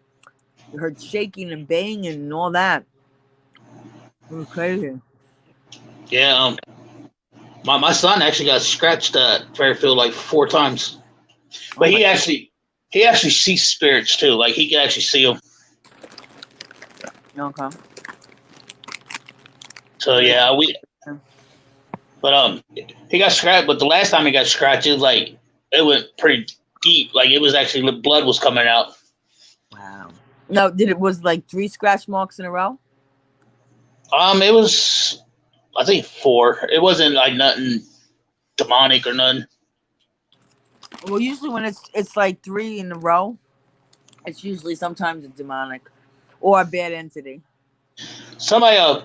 We heard shaking and banging and all that. It was crazy. Yeah, my son actually got scratched at Fairfield like 4 times, but he actually sees spirits too. Like he can actually see them. Okay. So yeah, but he got scratched. But the last time he got scratched, it went pretty deep. Like it was actually blood was coming out. Wow. No, was like 3 scratch marks in a row? It was I think 4. It wasn't like nothing demonic or nothing. Well, usually when it's like 3 in a row, it's usually sometimes a demonic or a bad entity. Somebody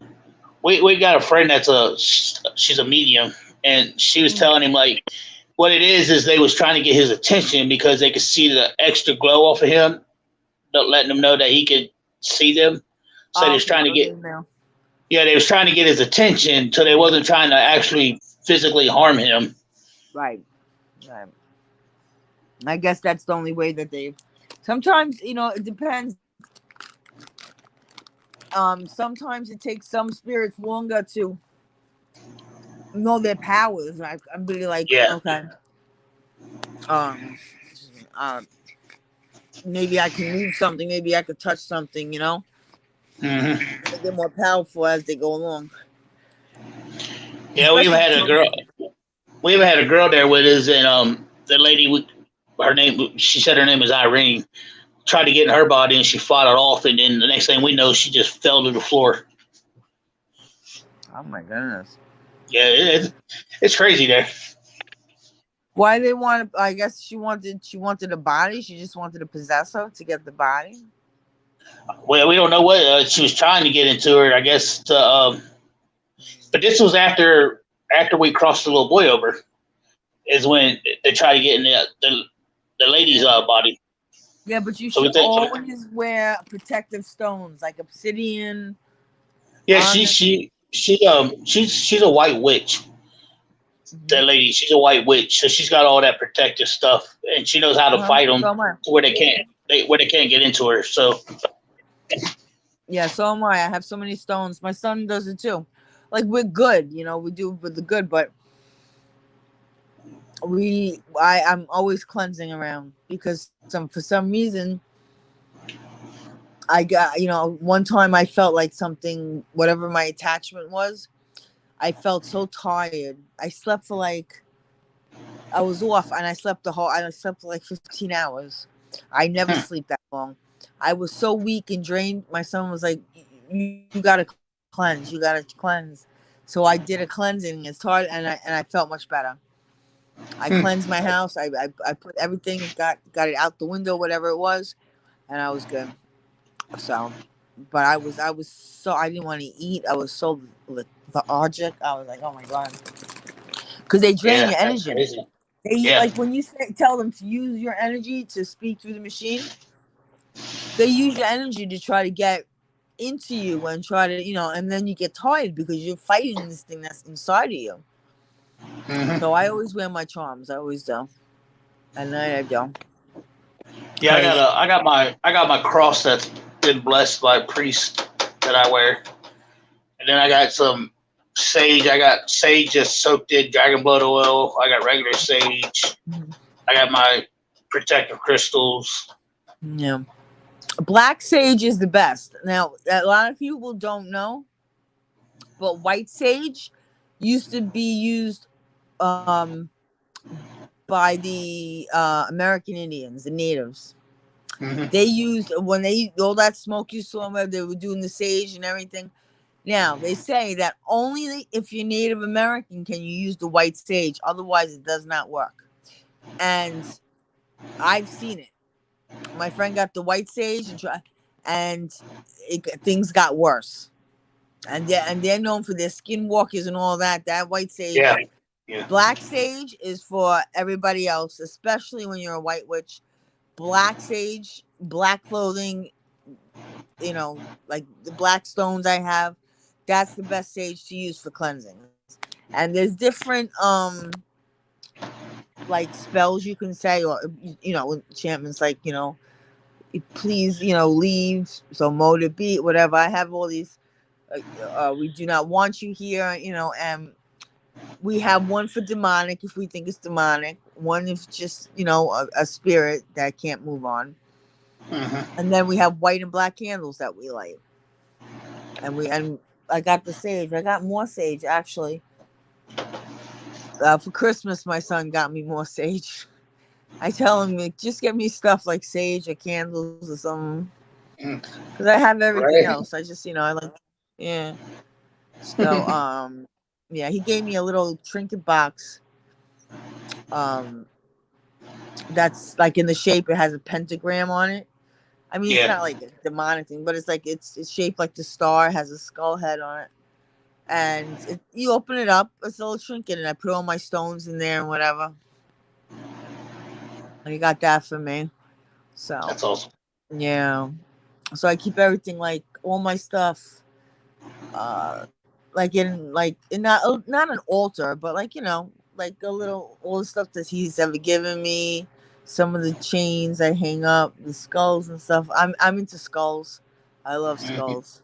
we got a friend she's a medium, and she was telling him like what it is they was trying to get his attention because they could see the extra glow off of him, letting him know that he could see them. So they was trying to get they was trying to get his attention, so they wasn't trying to actually physically harm him. Right. I guess that's the only way that they. Sometimes it depends. Sometimes it takes some spirits longer to know their powers. I'm really like, okay. Maybe I can move something. Maybe I could touch something. Mm-hmm. They get more powerful as they go along. Yeah, we even had a girl. We even had a girl there with us, and the lady, she said her name was Irene. Tried to get in her body, and she fought it off. And then the next thing we know, she just fell to the floor. Oh my goodness! Yeah, it's crazy there. Why they want? I guess she wanted a body. She just wanted to possess her to get the body. Well, we don't know what she was trying to get into her. I guess, but this was after we crossed the little boy over. Is when they try to get in the lady's body. Yeah, but you should always wear protective stones like obsidian. Yeah, she's a white witch. That lady, she's a white witch, so she's got all that protective stuff, and she knows how to fight them where they can't get into her. So yeah, so am I. I have so many stones. My son does it too. Like we're good, we do with the good, but I'm always cleansing around because for some reason I got one time I felt like something, whatever my attachment was, I felt so tired. I slept for I was off and I slept for like 15 hours. I never sleep that long. I was so weak and drained. My son was like, you gotta cleanse. You gotta cleanse. So I did a cleansing. It's hard, and I felt much better. I cleansed my house. I put everything, got it out the window, whatever it was, and I was good. So, but I was so, I didn't want to eat. I was so lethargic. I was like, oh my God, because they drain your energy. Like when you tell them to use your energy to speak through the machine, they use your energy to try to get into you and try to, and then you get tired because you're fighting this thing that's inside of you. Mm-hmm. So I always wear my charms. I always do. At night I do. Yeah, I got my cross that's been blessed by a priest that I wear, and then I got some sage. I got sage just soaked in dragon blood oil. I got regular sage. Mm-hmm. I got my protective crystals. Yeah. Black sage is the best. Now, a lot of people don't know, but white sage used to be used by the American Indians, the natives. Mm-hmm. They used, when all that smoke you saw where they were doing the sage and everything. Now, they say that only if you're Native American can you use the white sage. Otherwise, it does not work. And I've seen it. My friend got the white sage and things got worse. And they're known for their skinwalkers and all that. That white sage. Yeah. Yeah. Black sage is for everybody else, especially when you're a white witch. Black sage, black clothing, like the black stones I have, that's the best sage to use for cleansing. And there's different like spells you can say, or enchantments like, please, leave, so motive be, whatever. I have all these we do not want you here, and we have one for demonic if we think it's demonic, one if just a spirit that can't move on. Mm-hmm. And then we have white and black candles that we light, and I got the sage. I got more sage actually. For Christmas, my son got me more sage. I tell him, like, just get me stuff like sage or candles or something. Mm. Because I have everything Right. else. I just, I like, yeah. So, yeah, he gave me a little trinket box. That's like in the shape. It has a pentagram on it. I mean, it's Yeah. not like a demonic thing, but it's like it's shaped like the star. Has a skull head on it, and you open it up. It's a little trinket, and I put all my stones in there and whatever. And he got that for me. So That's awesome. yeah. So I keep everything, like all my stuff, like in not an altar, but like like a little all the stuff that he's ever given me. Some of the chains I hang up, the skulls and stuff. I'm into skulls. I love Hmm. skulls.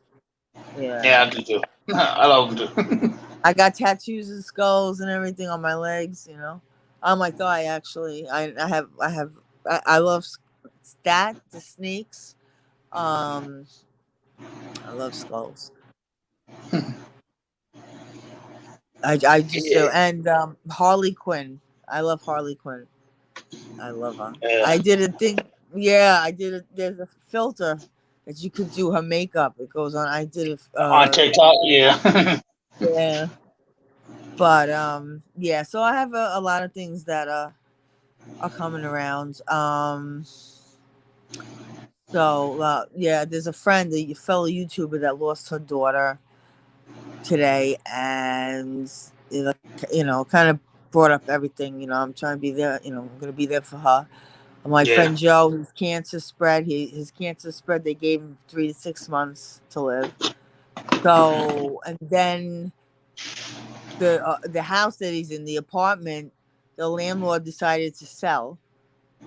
Yeah. Yeah, I do too. I love them too. I got tattoos of skulls and everything on my legs. On my thigh actually. I love that, the snakes. Um I love skulls. I just do. Yeah. And Harley Quinn. I love Harley Quinn. I love her. Yeah. I did a thing. Yeah, I did it. There's a filter that you could do her makeup. It goes on. I did it. On TikTok, yeah. Yeah. But yeah. So I have a lot of things that are coming around. So yeah, there's a friend, a fellow YouTuber that lost her daughter today, and kind of brought up everything. I'm trying to be there. I'm gonna be there for her. My Yeah. friend Joe, his cancer spread. His cancer spread. They gave him 3 to 6 months to live. So, and then the house that he's in, the apartment, the landlord decided to sell.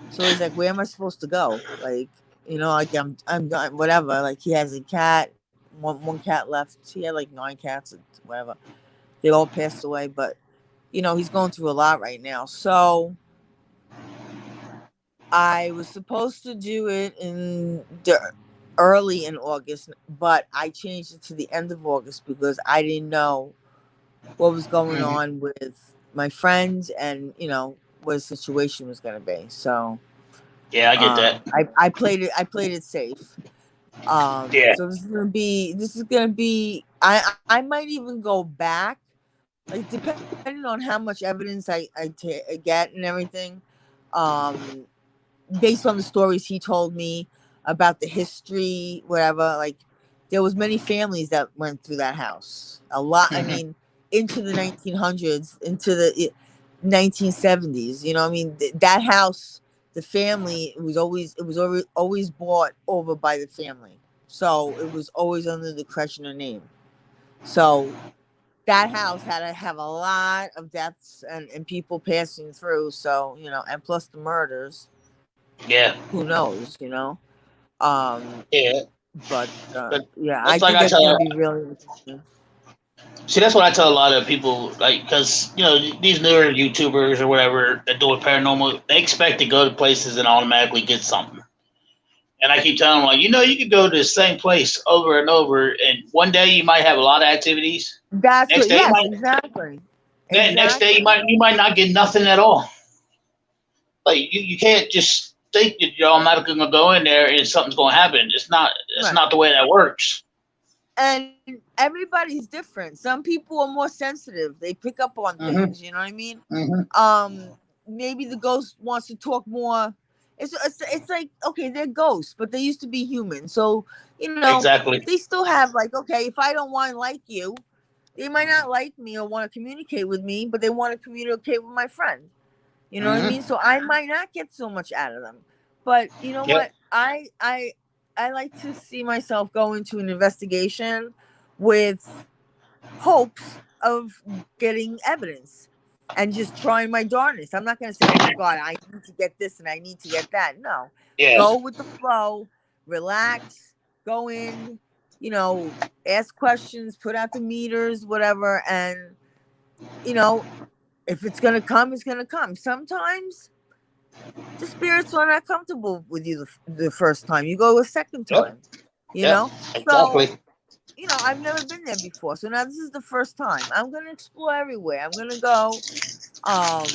So he's like, "Where am I supposed to go?" Like, like I'm done. Whatever. Like he has a cat, one cat left. He had like 9 cats, or whatever. They all passed away, but he's going through a lot right now. So I was supposed to do it early in August, but I changed it to the end of August because I didn't know what was going Hmm. on with my friends and what the situation was going to be. So Yeah, I get that. I played it safe. Yeah. So this is gonna be. I might even go back, like depending on how much evidence I get and everything. Um, Based on the stories he told me about the history, whatever, like there was many families that went through that house. A lot. I Hmm. mean, into the 1900s, into the 1970s. I mean, that house, the family, it was always bought over by the family, so it was always under the Kreshner name. So that house had to have a lot of deaths and people passing through. So and plus the murders, Yeah. who knows. Um, Yeah. but But yeah, I that's like think I that's gonna tell. be really interesting. See, that's what I tell a lot of people, like, because these newer YouTubers or whatever that do it paranormal, they expect to go to places and automatically get something. And I keep telling them, like, you could go to the same place over and over, and one day you might have a lot of activities. That's Next what. day, Yes, exactly, next day exactly. you might not get nothing at all. Like you can't just think that you're automatically gonna go in there and something's gonna happen. It's Right. not the way that works. And everybody's different. Some people are more sensitive. They pick up on Hmm. things. You know what I mean? Hmm. Um, Maybe the ghost wants to talk more. It's like, okay, they're ghosts, but they used to be human. So Exactly. they still have, like, okay, if I don't want to like you, they might not like me or want to communicate with me, but they want to communicate with my friend. You know what I Hmm. mean? So I might not get so much out of them. But you know Yep. what? I like to see myself go into an investigation with hopes of getting evidence and just trying my darndest. I'm not going to say, "Oh my God, I need to get this and I need to get that." No. Yeah. Go with the flow, relax, go in, ask questions, put out the meters, whatever, and you know, if it's going to come, it's going to come. Sometimes the spirits are not comfortable with you the first time. You go a second Yep. time, Yep. So, Exactly. I've never been there before. So now this is the first time. I'm going to explore everywhere. I'm going to go. Um,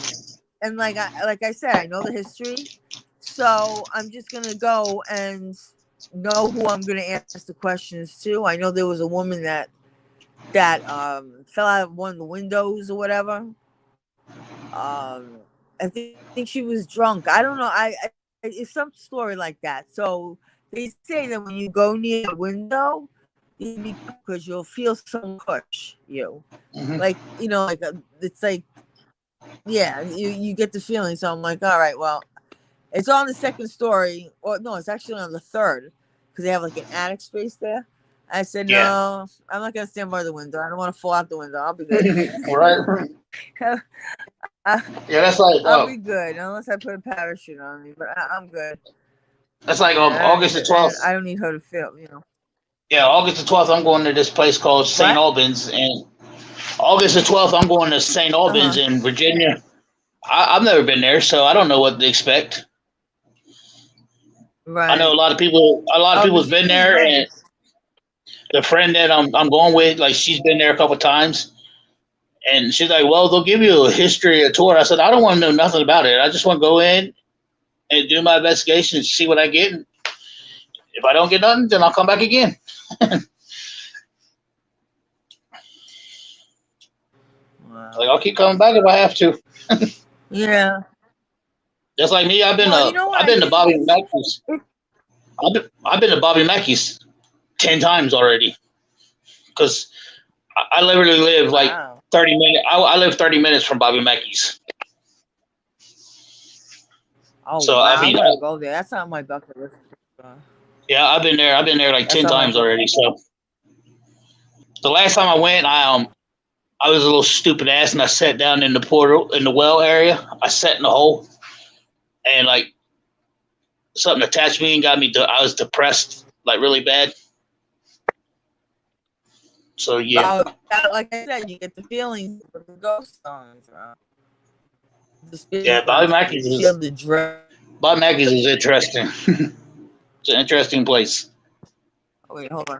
and like I said, I know the history, so I'm just gonna go and know who I'm gonna ask the questions to. I know there was a woman that fell out of one of the windows or whatever. I think she was drunk. I don't know. It's some story like that. So they say that when you go near the window, because you'll feel someone push you, like like it's like you get the feeling. So I'm like, all right, well, it's on the second story, or no, it's actually on the third because they have like an attic space there. I said, no, I'm not gonna stand by the window. I don't want to fall out the window. I'll be good. Right. Yeah, that's like I'll be good unless I put a parachute on me, but I'm good. That's like August the 12th. I don't need her to feel, Yeah, August the 12th, I'm going to this place called St. Albans, and August the 12th, I'm going to St. Albans in Virginia. I've never been there, so I don't know what to expect. Right. I know a lot of people. A lot of people's been there, and the friend that I'm going with, like, she's been there a couple times, and she's like, "Well, they'll give you a history, a tour." I said, "I don't want to know nothing about it. I just want to go in and do my investigation and see what I get. And if I don't get nothing, then I'll come back again." Wow. Like, I'll keep coming back if I have to. Yeah. Just like me, I've been to Bobby Mackey's. I've been to Bobby Mackey's 10 times already, because I literally live like 30 minutes. I live 30 minutes from Bobby Mackey's. Oh, so wow. I mean, I want to go there. That's on my bucket list. Yeah, I've been there like 10 times already. So the last time I went, I was a little stupid ass, and I sat down in the portal in the well area. I sat in the hole, and like something attached me and got me. I was depressed, like really bad. So yeah, like I said, you get the feelings of the ghost songs. Yeah, Bobby Mackey's is interesting. It's an interesting place. Oh, wait, hold on.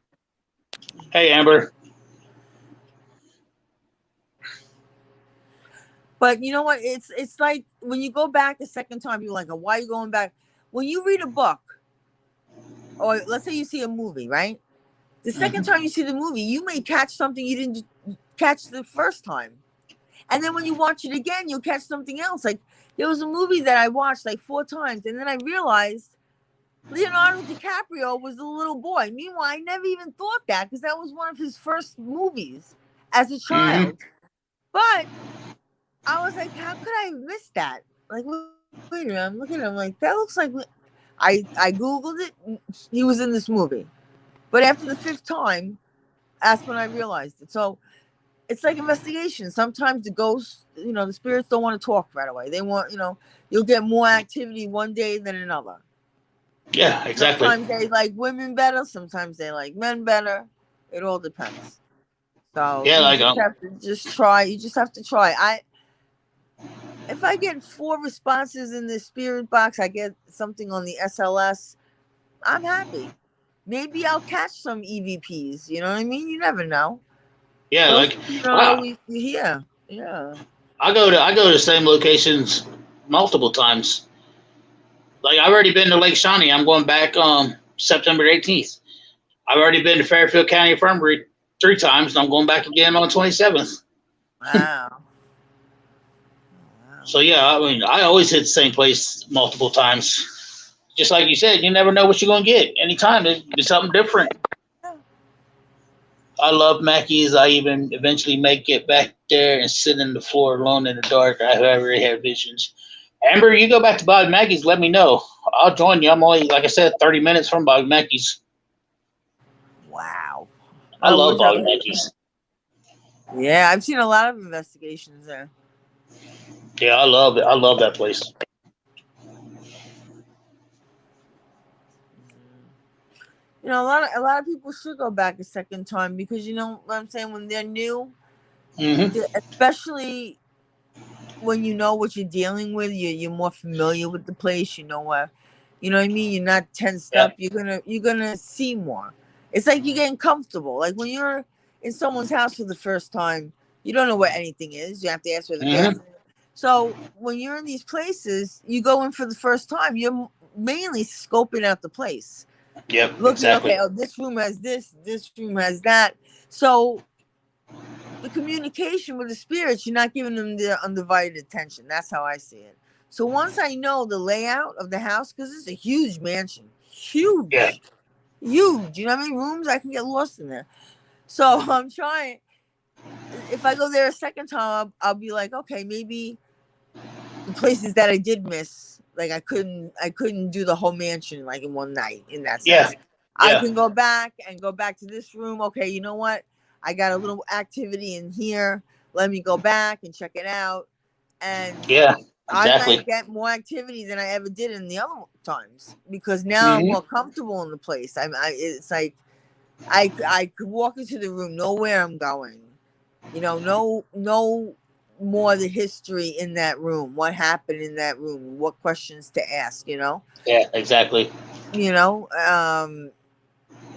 Hey, Amber. But you know what? It's like when you go back the second time, you're like, why are you going back? When you read a book, or let's say you see a movie, right? The second time you see the movie, you may catch something you didn't catch the first time. And then when you watch it again, you'll catch something else. Like, there was a movie that I watched like 4 times, and then I realized Leonardo DiCaprio was the little boy. Meanwhile, I never even thought that, because that was one of his first movies as a child. But I was like, how could I have missed that? Like, wait a minute, I'm looking at him like, that looks like... I Googled it. He was in this movie. But after the 5th time, that's when I realized it. So it's like investigation. Sometimes the ghosts, the spirits don't want to talk right away. They want, you'll get more activity one day than another. Yeah, exactly. Sometimes they like women better. Sometimes they like men better. It all depends. So yeah, you just have to just try. You just have to try. If I get 4 responses in the spirit box, I get something on the SLS, I'm happy. Maybe I'll catch some EVPs. You know what I mean? You never know. Yeah, those always here. Yeah. I go to the same locations multiple times. Like, I've already been to Lake Shawnee. I'm going back September 18th. I've already been to Fairfield County Infirmary 3 times, and I'm going back again on 27th. Wow. So yeah, I mean, I always hit the same place multiple times. Just like you said, you never know what you're going to get. Anytime, there's something different. I love Mackey's. I even eventually may get back there and sit in the floor alone in the dark. I've already had visions. Amber, you go back to Bobby Mackey's, let me know. I'll join you. I'm only, like I said, 30 minutes from Bobby Mackey's. Wow. I love Bobby Mackey's. Yeah, I've seen a lot of investigations there. Yeah, I love it. I love that place. A lot of people should go back a second time, because you know what I'm saying, when they're new, especially when you know what you're dealing with, you're more familiar with the place. You know what I mean. You're not tensed up. You're gonna see more. It's like you're getting comfortable. Like when you're in someone's house for the first time, you don't know where anything is. You have to ask where the bathroom is. So when you're in these places, you go in for the first time, you're mainly scoping out the place. Yep, Looking, exactly. okay, oh, this room has this room has that. So the communication with the spirits, you're not giving them their undivided attention. That's how I see it. So once I know the layout of the house, because it's a huge mansion, Yeah, huge. You know how many rooms? I can get lost in there. So I'm trying. If I go there a second time, I'll be like, okay, maybe the places that I did miss, like I couldn't do the whole mansion like in one night. In that yeah, sense, I yeah, can go back to this room. Okay, you know what? I got a little activity in here. Let me go back and check it out, and yeah, I exactly. might get more activity than I ever did in the other times because now I'm Hmm. more comfortable in the place. It's like I could walk into the room, know where I'm going. You know more the history in that room, what happened in that room, what questions to ask. Yeah, exactly. You know,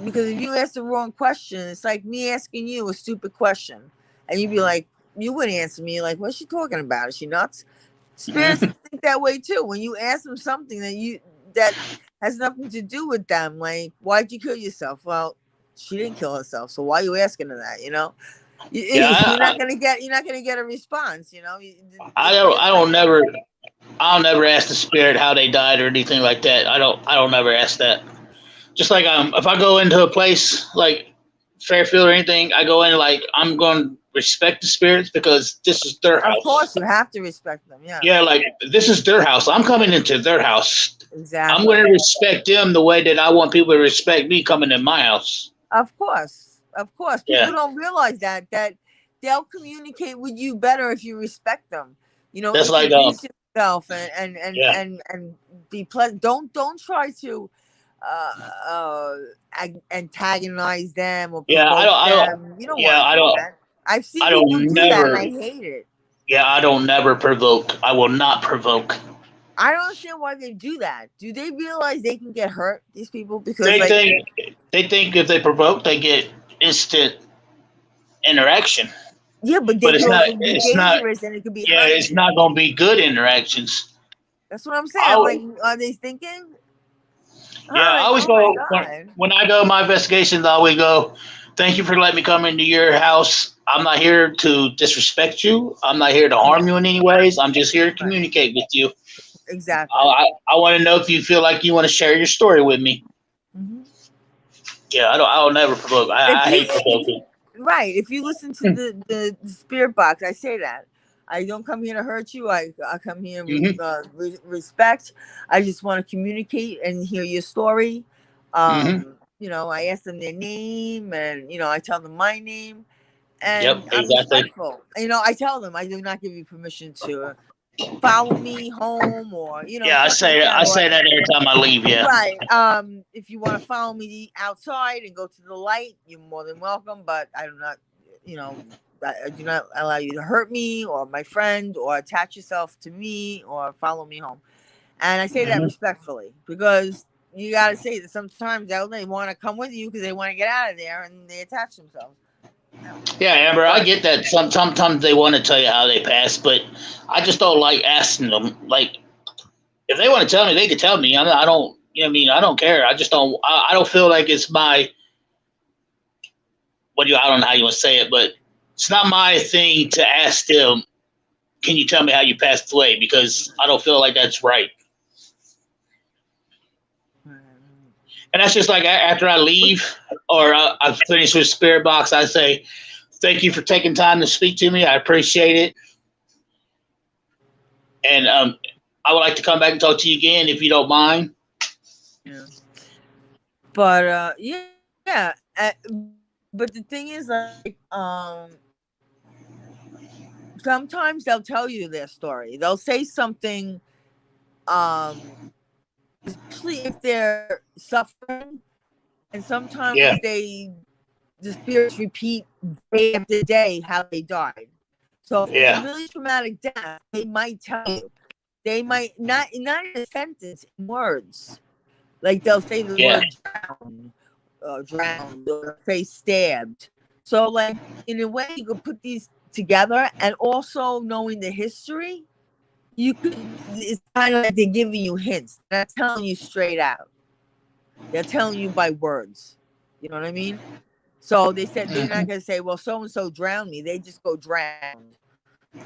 because if you ask the wrong question, it's like me asking you a stupid question, and you'd be like, you wouldn't answer me like, what's she talking about? Is she nuts? Spirits Mhm. think that way too. When you ask them something that has nothing to do with them, like why'd you kill yourself? Well, she didn't kill herself, so why are you asking her that? Yeah, You're not gonna get a response. I don't never, I'll never ask the spirit how they died or anything like that. I don't never ask that. Just like if I go into a place like Fairfield or anything, I go in like I'm going to respect the spirits because this is their Of course, house. you have to respect them. Yeah, Yes, like this is their house. I'm coming into their house. I'm going exactly. to respect them the way that I want people to respect me coming in my house. Of course. Yeah, People don't realize that they'll communicate with you better if you respect them. that's like Introduce yourself yeah, and be pleasant. Don't try to uh, uh, antagonize them or yeah. provoke them. You don't Yeah, want to do that. I've seen I people don't do that, and never. I hate it. Yeah, I don't never provoke. I will not provoke. I don't understand why they do that. Do they realize they can get hurt? These people, because They like, think they think if they provoke, they get instant interaction. yeah, but they But could it's not. also be It's not. dangerous, and it could be Yeah, hurting it's you. not going to be good interactions. That's what I'm saying. I I'm like, are they thinking? Yeah, I'm I like, always oh my go god. when I go my investigations. I always go. Thank you for letting me come into your house. I'm not here to disrespect you. I'm not here to Yeah, harm you in any ways. I'm just here to right. communicate with you. Exactly. I want to know if you feel like you want to share your story with me. Hmm. Yeah, I don't. I will never provoke. If I you, hate if provoking. right, if you listen to the spirit box, I say that I don't come here to hurt you. I come here with Hmm. respect. I just want to communicate and hear your story. Hmm. I ask them their name, and I tell them my name, Yep, and I'm exactly. respectful. I tell them I do not give you permission to follow me home, or Yeah, stuff like that, I or say that every time I leave. Yeah. right. If you want to follow me outside and go to the light, you're more than welcome. But I do not, you know, I do not allow you to hurt me or my friend or attach yourself to me or follow me home. And I say that Hmm. respectfully because you got to say that sometimes they want to come with you because they want to get out of there and they attach themselves. Yeah, Amber, I But get that. Sometimes they want to tell you how they passed, but I just don't like asking them. Like, if they want to tell me, they can tell me. I don't. You know what I mean? I don't care. I just don't. I don't feel like it's my. What do you? I don't know how you want to say it, but it's not my thing to ask them. Can you tell me how you passed away? Because I don't feel like that's right. And that's just like after I leave or I finish with Spirit Box, I say, thank you for taking time to speak to me. I appreciate it. And I would like to come back and talk to you again if you don't mind. yeah. But yeah. But the thing is, like, sometimes they'll tell you their story. They'll say something, um, especially if they're suffering, and Yeah, sometimes the spirits repeat day after day how they died. So if it's a yeah, really traumatic death, they might tell you. They might not in a sentence, in words. Like they'll say the yeah. word drowned, or say stabbed. So like in a way, you could put these together, and also knowing the history. you could. It's kind of like they're giving you hints. They're not telling you straight out. They're telling you by words. You know what I mean? So they said they're not gonna say, "Well, so and so drowned me." They just go drowned.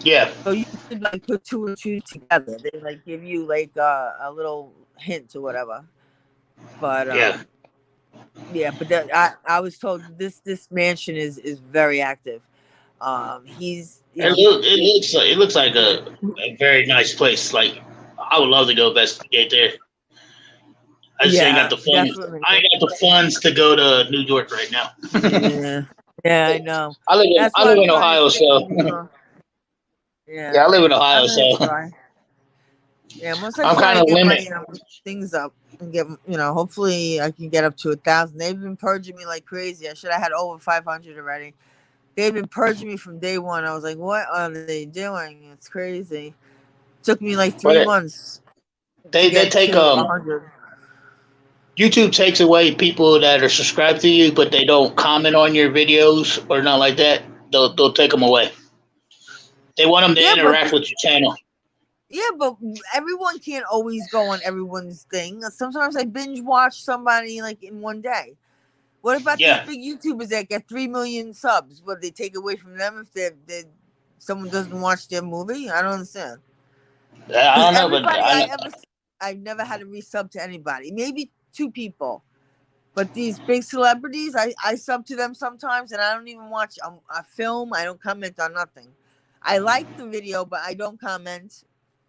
Yeah. So you could like put two and two together. They like give you like a little hint or whatever. But Yeah. yeah. But I was told this mansion is very active. He's It looks like a very nice place. Like I would love to go investigate there. I just ain't got yeah, the funds. definitely. I ain't got the funds to go to New York right now. Yeah, yeah, I know. I That's why live I'm in trying to Ohio, stick so with New York. yeah, Yeah, I live in I'm Ohio, gonna so try. Yeah, once I I'm try kind to of get my limited. things up and get, hopefully I can get up to 1,000. They've been purging me like crazy. I should have had over 500 already. They've been purging me from day one. I was like, what are they doing? It's crazy. Took me like 3 But months to they get take to 100. YouTube takes away people that are subscribed to you, but they don't comment on your videos or not like that. They'll take them away. They want them to Yeah, but interact with your channel. everyone can't always go on everyone's thing. Sometimes I binge watch somebody like in one day. What about these Yeah, big YouTubers that get 3 million subs? Would they take away from them if someone doesn't watch their movie? I don't understand. I Because don't know, but everybody I've never had to resub to anybody. Maybe 2 people. But these big celebrities, I sub to them sometimes, and I don't even watch a film. I don't comment on nothing. I like the video, but I don't comment.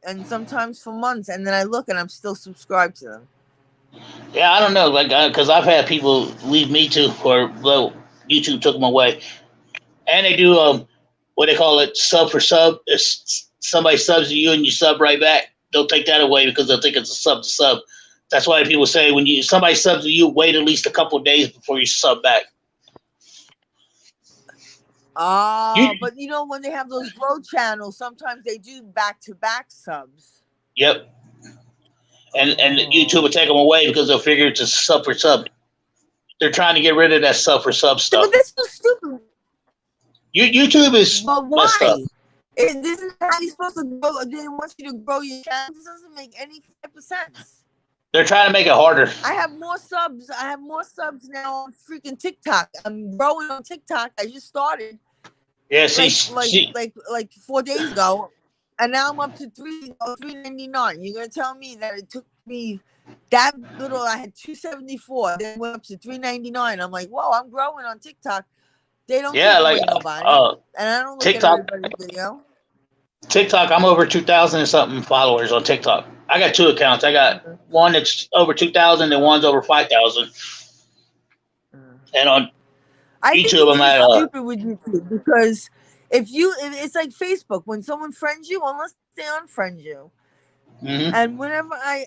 And sometimes for months, and then I look and I'm still subscribed to them. yeah, I don't know, like because I've had people leave me too, or well, YouTube took them away, and they do what they call it sub for sub. If somebody subs to you and you sub right back, they'll take that away because they'll think it's a sub to sub. That's why people say when somebody subs to you, wait at least a couple of days before you sub back. You, But when they have those grow channels, sometimes they do back-to-back subs. yep. And YouTube will take them away because they'll figure it's a sub for sub. They're trying to get rid of that sub for sub stuff. But that's so stupid. YouTube is messed up. This is how you're supposed to grow. They want you to grow your channel. This doesn't make any type of sense. They're trying to make it harder. I have more subs. I have more subs now on freaking TikTok. I'm growing on TikTok. I just started. Yeah, see, like 4 days ago, and now I'm up to $3.99. You're gonna tell me that it took me that little? I had 274, then went up to $3.99. I'm like, whoa, I'm growing on TikTok. They don't take away nobody, and I don't look TikTok, at everybody's video. TikTok, I'm over 2,000 and something followers on TikTok. I got 2 accounts. I got one that's over 2,000 and one's over 5,000. And on YouTube, I'm at stupid with YouTube because it's like Facebook. When someone friends you, unless they unfriend you. Mm-hmm. And whenever I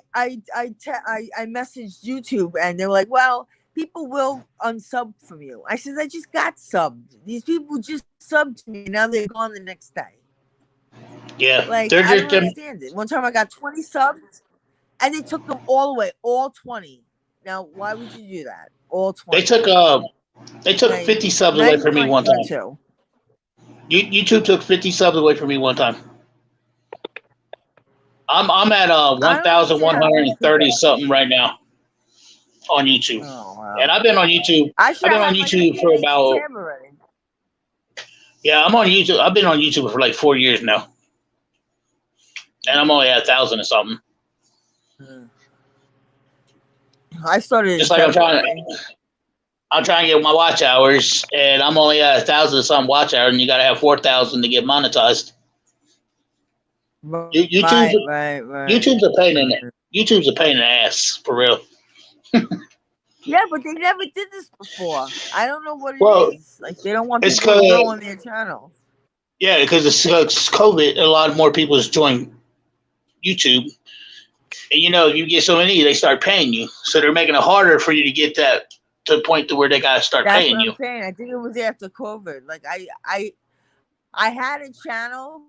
messaged YouTube and they're like, well, people will unsub from you. I said, I just got subbed. These people just subbed to me. Now they're gone the next day. Yeah. Like, I don't understand it. One time I got 20 subs and they took them all away, all 20. Now, why would you do that? All 20. They took 50 subs away from me one time. YouTube took 50 subs away from me one time. I'm at 1,130 something right now on YouTube. Oh, wow. And I've been on YouTube. I've been on YouTube for about. Yeah, I'm on YouTube. I've been on YouTube for like 4 years now, and I'm only at 1,000 or something. I started just like I'm trying to get my watch hours, and I'm only at 1,000 or something watch hours, and you got to have 4,000 to get monetized. YouTube, right. YouTube's a pain in it. YouTube's a pain in the ass for real. Yeah, but they never did this before. I don't know what it is. Like they don't want people to go on their channel. Yeah, because it's COVID. A lot more people has joined YouTube, and if you get so many, they start paying you. So they're making it harder for you to get that to the point to where they gotta start paying you. That's what I'm saying. I think it was after COVID. Like I had a channel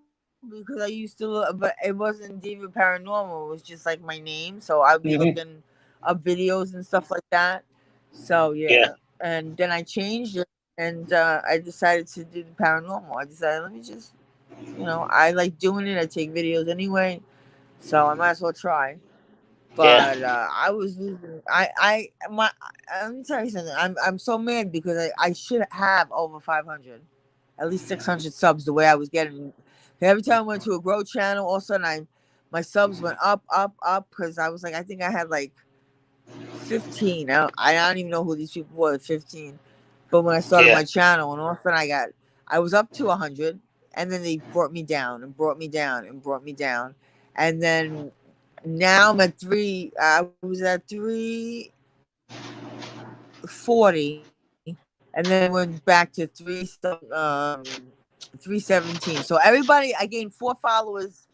because I used to look, but it wasn't Diva Paranormal. It was just like my name, so I'd be looking up videos and stuff like that. So yeah. And then I changed it, and I decided to do the paranormal. I decided let me just, I like doing it. I take videos anyway. so I might as well try. Yeah. But I was losing. Let me tell you something. I'm so mad because I should have over 500, at least 600 subs. The way I was getting, every time I went to a grow channel, all of a sudden my subs went up, up, up. Because I was like, I think I had like 15. I don't even know who these people were. 15. But when I started Yeah. my channel, and all of a sudden I was up to 100, and then they brought me down and brought me down and brought me down, and then now I'm at 3. I was at 340, and then went back to 317. So everybody, I gained 4 followers,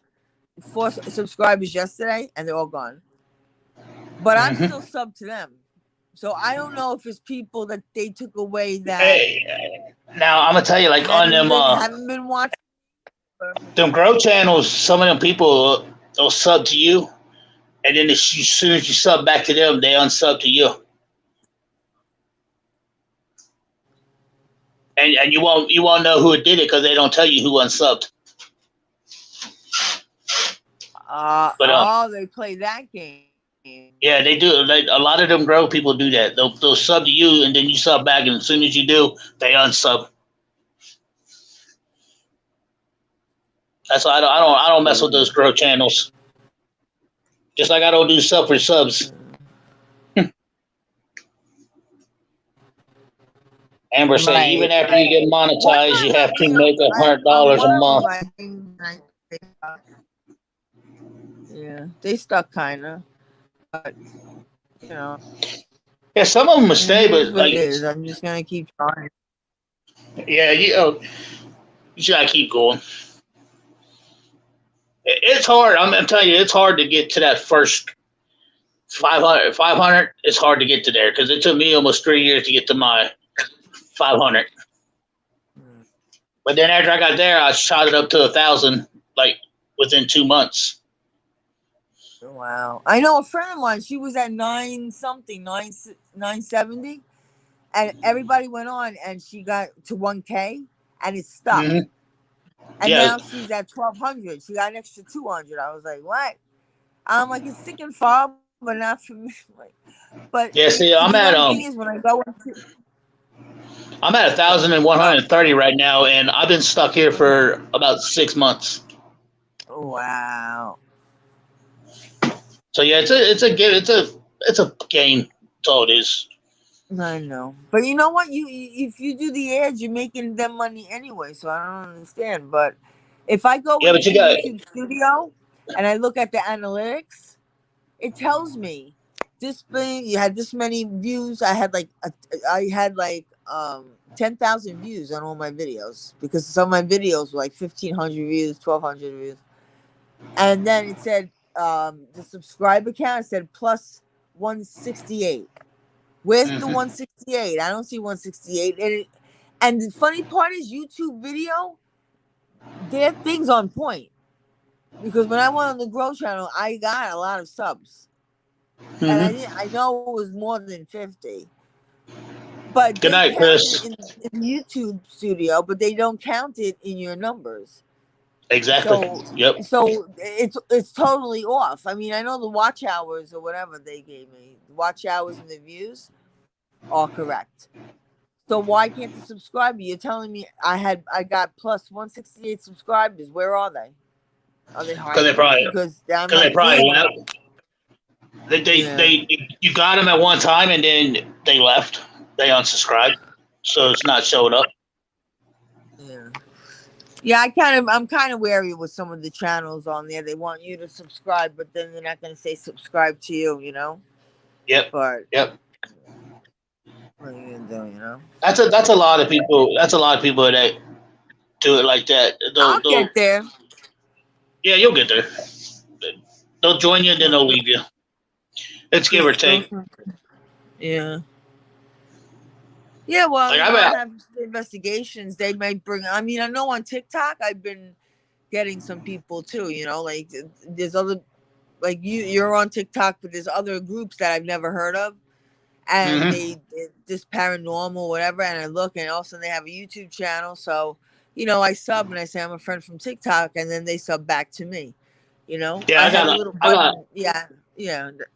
4 subscribers yesterday, and they're all gone. But I'm still sub to them. So I don't know if it's people that they took away that Hey, now I'm gonna tell you, like on haven't been watching. them grow channels, some of them people they'll sub to you, and then as soon as you sub back to them, they unsub to you, and you won't know who did it because they don't tell you who unsubbed. But They play that game. yeah, they do. A lot of them grow people do that. They'll sub to you, and then you sub back, and as soon as you do, they unsub. That's why I don't mess with those grow channels. Just like I don't do sub for subs. Amber said, even after you get monetized, you have to make $100 a month. Yeah, they stuck kind of, but you know. Yeah, some of them will stay, but like I'm just gonna keep trying. Yeah, you just gotta keep going. It's hard. I'm telling you, it's hard to get to that first 500. 500. It's hard to get to there because it took me almost 3 years to get to my 500. But then after I got there, I shot it up to 1,000 like within 2 months. Wow, I know a friend of mine. She was at 970, and everybody went on, and she got to 1K, and it stuck. Mm-hmm. And now she's at 1,200. She got an extra 200. I was like, what? I'm like, it's sticking far, but not for me. But yeah, see, I'm at the thing is, when I go into, I'm at 1,130 right now, and I've been stuck here for about 6 months. Wow. So yeah, it's a game. It's a game. That's all it is. I know, but you know what? You if you do the ads, you're making them money anyway. So I don't understand. But if I go Yeah, but into you got YouTube Studio and I look at the analytics, it tells me this thing you had this many views. I had like 10,000 views on all my videos because some of my videos were like 1,500 views, 1,200 views, and then it said the subscriber count said plus 168. Where's the 168? I don't see 168. And the funny part is YouTube video, their thing's on point. Because when I went on the Grow channel, I got a lot of subs. And I know it was more than 50. But Good they night, count Chris. it in YouTube Studio, but they don't count it in your numbers. Exactly. Yep. So it's totally off. I mean, I know the watch hours or whatever they gave me, the watch hours and the views are correct. So why can't the subscriber? You're telling me I got plus 168 subscribers. Where are they? Are they hiding? Because they probably left. You got them at one time and then they left. They unsubscribed, so it's not showing up. Yeah. I'm kind of wary with some of the channels on there. They want you to subscribe, but then they're not going to say subscribe to you. You know. Yep. But yep. What are you gonna do? You know. That's a lot of people. That's a lot of people that do it like that. I'll get there. Yeah, you'll get there. They'll join you and then they'll leave you. It's give or take. Yeah. Yeah, well, like I have investigations. They might bring. I mean, I know on TikTok I've been getting some people too. You know, like there's other, like you're on TikTok, but there's other groups that I've never heard of, and they this paranormal whatever. And I look, and also they have a YouTube channel. So you know, I sub and I say I'm a friend from TikTok, and then they sub back to me. You know, Yeah, I have a little button. Yeah.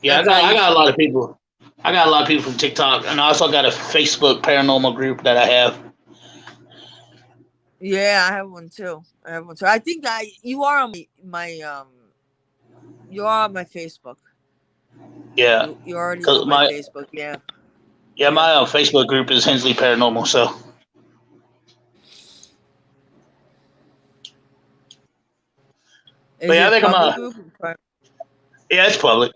That's how I you got a see lot it. of people. I got a lot of people from TikTok, and I also got a Facebook paranormal group that I have. Yeah, I have one too. I think you are on you are on my Facebook. Yeah, You're already because on my Facebook. Yeah. Yeah. my Facebook group is Hensley Paranormal. So, but Is yeah, I it think I'm public a group? yeah, it's public.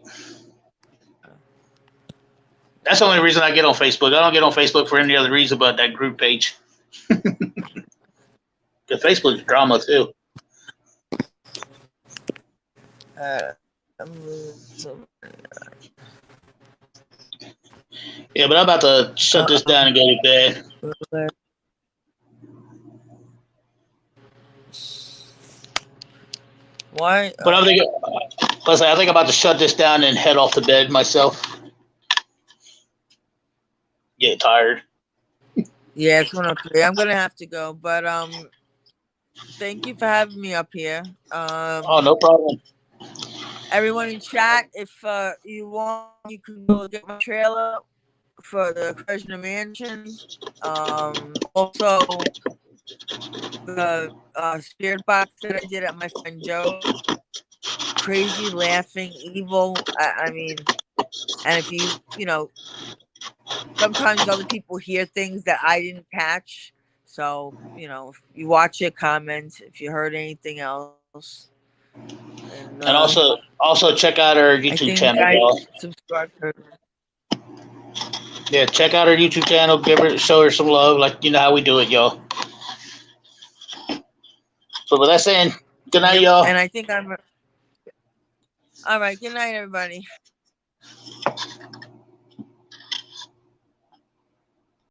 That's the only reason I get on Facebook. I don't get on Facebook for any other reason but that group page. Because Facebook's drama too. Uh, Yeah, but I'm about to shut this down and go to bed. Why? But I'm thinking, plus I think I'm about to shut this down and head off to bed myself. Get tired. Yeah, it's 1:03. I'm gonna have to go, but thank you for having me up here. Oh, no problem. Everyone in chat, if you want, you can go get my trailer for the Krishna Mansion. Also the spirit box that I did at my friend Joe. Crazy, laughing, evil. I mean, and if you know, sometimes other people hear things that I didn't catch. So, you know, if you watch it, comment if you heard anything else. And also check out our I YouTube think channel, I y'all. subscribe to her. Yeah, check out our YouTube channel. Show her some love, like you know how we do it, y'all. So with that saying, good night, Yep. y'all. And I think I'm all right. Good night, everybody.